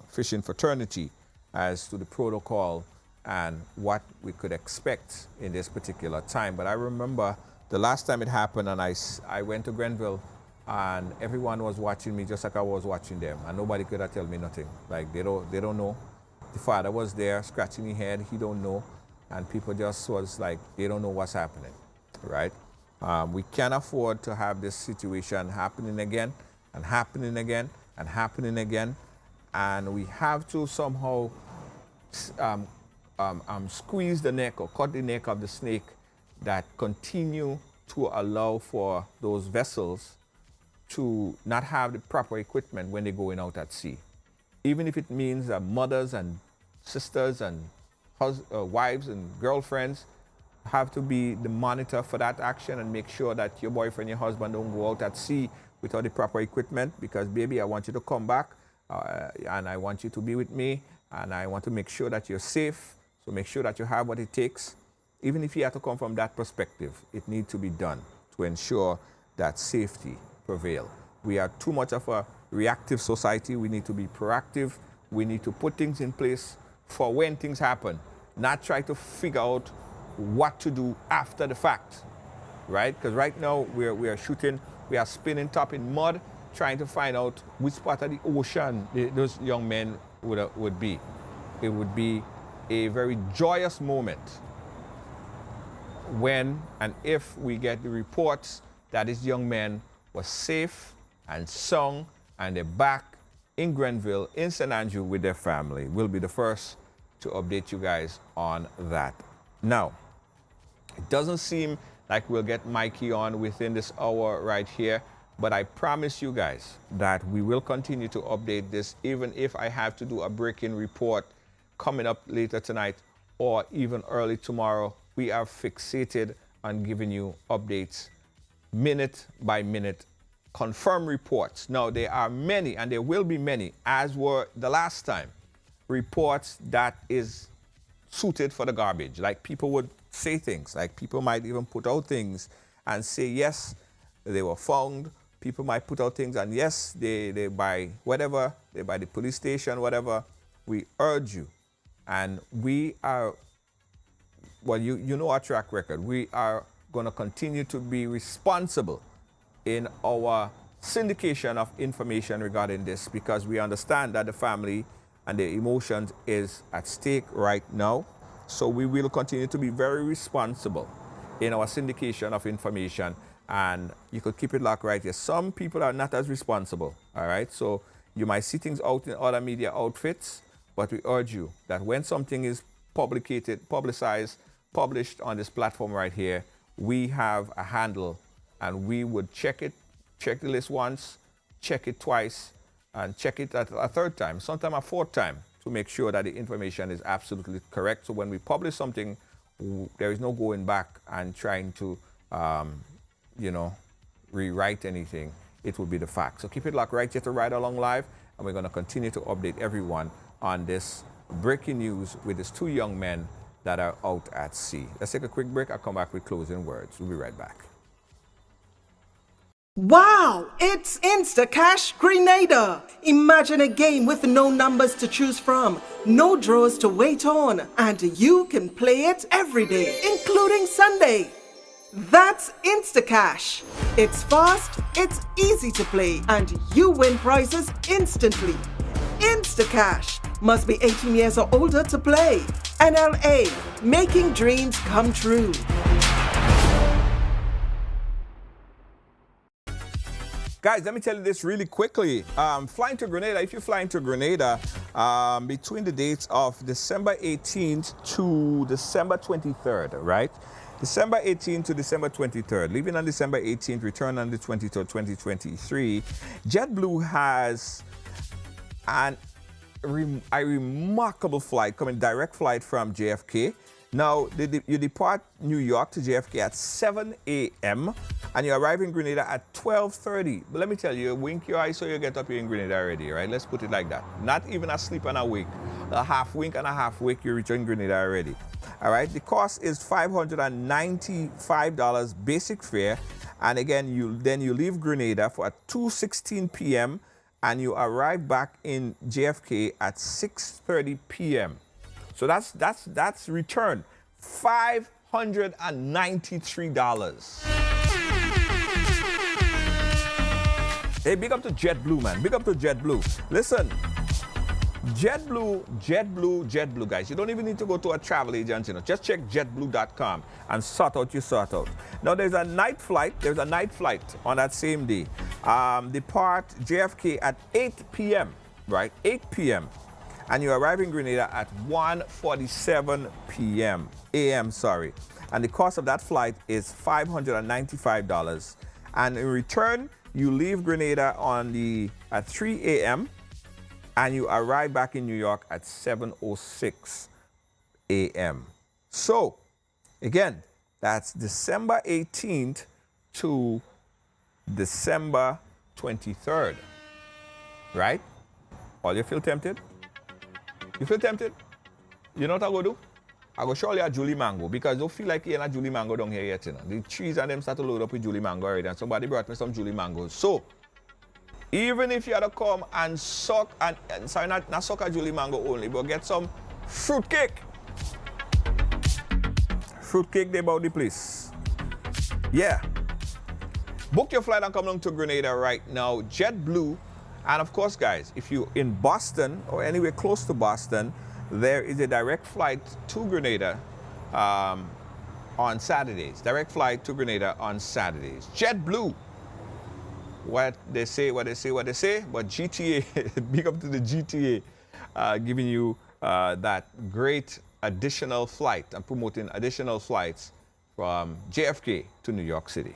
fishing fraternity as to the protocol and what we could expect in this particular time. But I remember the last time it happened, and I went to Grenville, and everyone was watching me just like I was watching them, and nobody could tell me nothing. Like they don't know. The father was there scratching his head, he don't know, and people just was like, they don't know what's happening, right? We can't afford to have this situation happening again and happening again and happening again, and we have to somehow squeeze the neck or cut the neck of the snake that continue to allow for those vessels to not have the proper equipment when they're going out at sea. Even if it means that mothers and sisters and wives and girlfriends have to be the monitor for that action and make sure that your boyfriend, your husband don't go out at sea without the proper equipment, because baby, I want you to come back and I want you to be with me, and I want to make sure that you're safe. So make sure that you have what it takes. Even if you have to come from that perspective, it needs to be done to ensure that safety prevails. We are too much of a reactive society. We need to be proactive. We need to put things in place for when things happen, not try to figure out what to do after the fact, right? Because right now we are spinning top in mud, trying to find out which part of the ocean those young men would be. It would be a very joyous moment when and if we get the reports that these young men were safe and sound and they're back in Grenville, in St. Andrew with their family. We'll be the first to update you guys on that. Now, it doesn't seem like we'll get Mikey on within this hour right here, but I promise you guys that we will continue to update this, even if I have to do a breaking report coming up later tonight or even early tomorrow. We are fixated on giving you updates minute by minute, confirmed reports. Now, there are many, and there will be many, as were the last time, reports that is suited for the garbage. Like people would say things, like people might even put out things and say, yes, they were found. People might put out things and yes, they by whatever, they by the police station, whatever. We urge you, and we are, well, you know our track record. We are going to continue to be responsible in our syndication of information regarding this, because we understand that the family and their emotions is at stake right now. So we will continue to be very responsible in our syndication of information, and you could keep it locked right here. Some people are not as responsible, all right? So you might see things out in other media outfits, but we urge you that when something is publicized, published on this platform right here, we have a handle, and we would check the list once, check it twice, and check it at a third time, sometimes a fourth time, to make sure that the information is absolutely correct. So when we publish something, there is no going back and trying to, rewrite anything. It will be the fact. So keep it locked right here to Ride Along Live, and we're going to continue to update everyone on this breaking news with these two young men that are out at sea. Let's take a quick break. I'll come back with closing words. We'll be right back. Wow, it's Instacash Grenada. Imagine a game with no numbers to choose from, no draws to wait on, and you can play it every day, including Sunday. That's Instacash. It's fast, it's easy to play, and you win prizes instantly. Instacash. Must be 18 years or older to play. NLA, making dreams come true. Guys, let me tell you this really quickly. Flying to Grenada, if you're flying to Grenada, between the dates of December 18th to December 23rd, right? December 18th to December 23rd, leaving on December 18th, return on the 23rd, 2023. JetBlue has a remarkable flight, direct flight from JFK. Now, you depart New York to JFK at 7 a.m. and you arrive in Grenada at 12:30. But let me tell you, wink your eyes so you get up here in Grenada already, right? Let's put it like that. Not even a sleep and a wake. A half wink and a half wake, you reach in Grenada already. All right, the cost is $595 basic fare. And again, you leave Grenada for at 2:16 p.m. and you arrive back in JFK at 6:30 p.m. So that's return $593. Hey, big up to JetBlue, man. Big up to JetBlue. Listen, JetBlue, guys. You don't even need to go to a travel agent, Just check jetblue.com and sort out. Now, there's a night flight. There's a night flight on that same day. Depart JFK at 8 p.m., right? 8 p.m. And you arrive in Grenada at 1:47 p.m. a.m. And the cost of that flight is $595. And in return, you leave Grenada at 3 a.m. and you arrive back in New York at 7:06 a.m. So, again, that's December 18th to December 23rd, right? All you feel tempted? You feel tempted? You know what I'm going to do? I'm going to show you a Julie Mango, because don't feel like you're a Julie Mango down here yet. The trees and them start to load up with Julie Mango already, and somebody brought me some Julie Mangoes. So, even if you had to come and suck, sorry, not suck a Julie Mango only, but get some fruitcake. Fruitcake, they about the place. Yeah. Book your flight and come along to Grenada right now. JetBlue. And of course, guys, if you're in Boston or anywhere close to Boston, there is a direct flight to Grenada on Saturdays. Direct flight to Grenada on Saturdays. JetBlue. What they say, but GTA, big up to the GTA, giving you that great additional flight and promoting additional flights from JFK to New York City.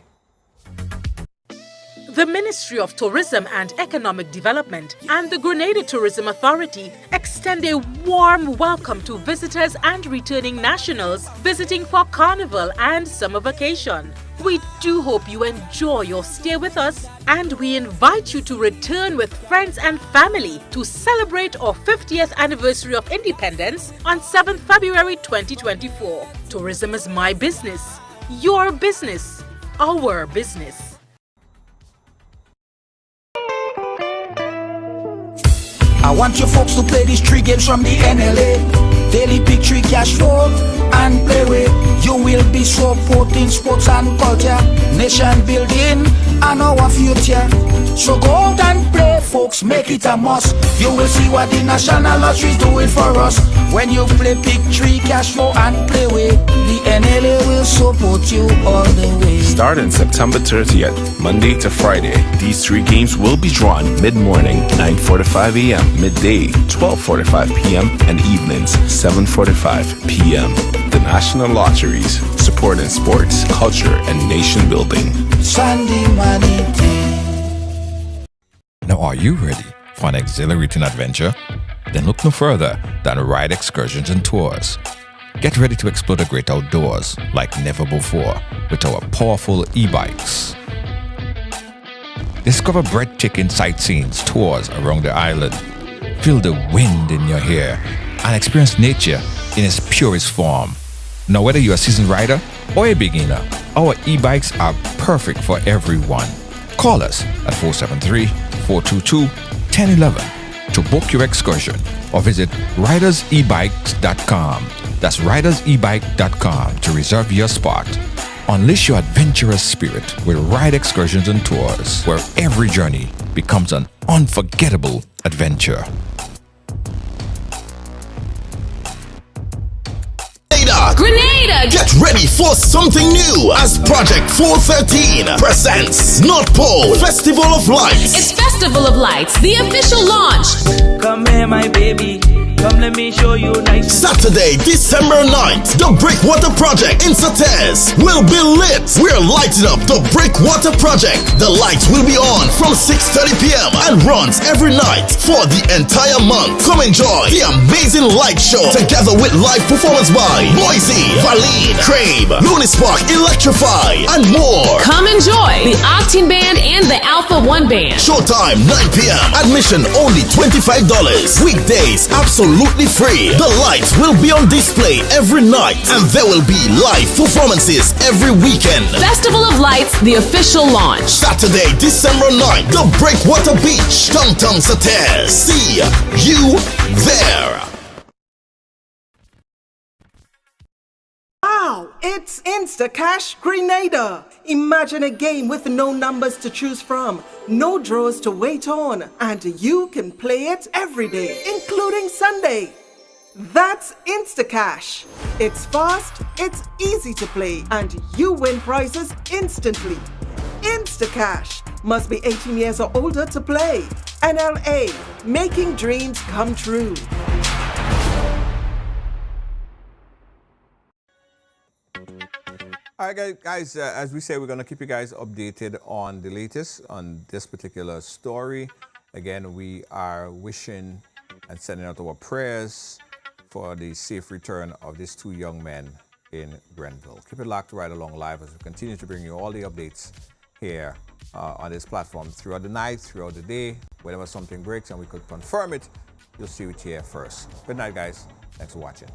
The Ministry of Tourism and Economic Development and the Grenada Tourism Authority extend a warm welcome to visitors and returning nationals visiting for Carnival and summer vacation. We do hope you enjoy your stay with us, and we invite you to return with friends and family to celebrate our 50th anniversary of independence on 7th February 2024. Tourism is my business, your business, our business. I want you folks to play these 3 games from the NLA. Daily Pick 3 cash flow and play with. You will be supporting sports and culture, nation building and our future. So go out and play, folks, make it a must. You will see what the National Lottery is doing for us. When you play Pick 3 cash flow and play with, the NLA will support you all the way. Starting September 30th, Monday to Friday, these 3 games will be drawn mid-morning, 9:45 a.m., midday, 12:45 p.m., and evenings, 7:45 p.m. The National Lotteries, supporting sports, culture, and nation building. Sunday money day. Now, are you ready for an exhilarating adventure? Then look no further than Ride Excursions and Tours. Get ready to explore the great outdoors like never before with our powerful e-bikes. Discover breathtaking sightseeing tours around the island. Feel the wind in your hair and experience nature in its purest form. Now, whether you're a seasoned rider or a beginner, our e-bikes are perfect for everyone. Call us at 473-422-1011 to book your excursion or visit ridersebikes.com. That's ridersebike.com to reserve your spot. Unleash your adventurous spirit with Ride Excursions and Tours, where every journey becomes an unforgettable adventure. Grenada! Get ready for something new as Project 413 presents North Pole Festival of Lights. It's Festival of Lights, the official launch. Come here, my baby. Come, let me show you nice. Saturday, December 9th, the Breakwater Project in Sates will be lit. We're lighting up the Breakwater Project. The lights will be on from 6:30 p.m. and runs every night for the entire month. Come enjoy the amazing light show together with live performance by Boise, Valine, Crabe, Lunispark, Electrify, and more. Come enjoy the Octane Band and the Alpha 1 Band. Showtime 9 p.m. Admission only $25. Weekdays absolutely free. The lights will be on display every night, and there will be live performances every weekend. Festival of Lights, the official launch. Saturday, December 9th, the Breakwater Beach, Downtown Sates. See you there. Wow, it's Instacash Grenada. Imagine a game with no numbers to choose from, no draws to wait on, and you can play it every day, including Sunday. That's Instacash. It's fast, it's easy to play, and you win prizes instantly. Instacash. Must be 18 years or older to play. NLA. Making dreams come true. All right, guys, as we say, we're going to keep you guys updated on the latest on this particular story. Again, we are wishing and sending out our prayers for the safe return of these 2 young men in Grenville. Keep it locked right along live as we continue to bring you all the updates here on this platform throughout the night, throughout the day. Whenever something breaks and we could confirm it, you'll see it here first. Good night, guys. Thanks for watching.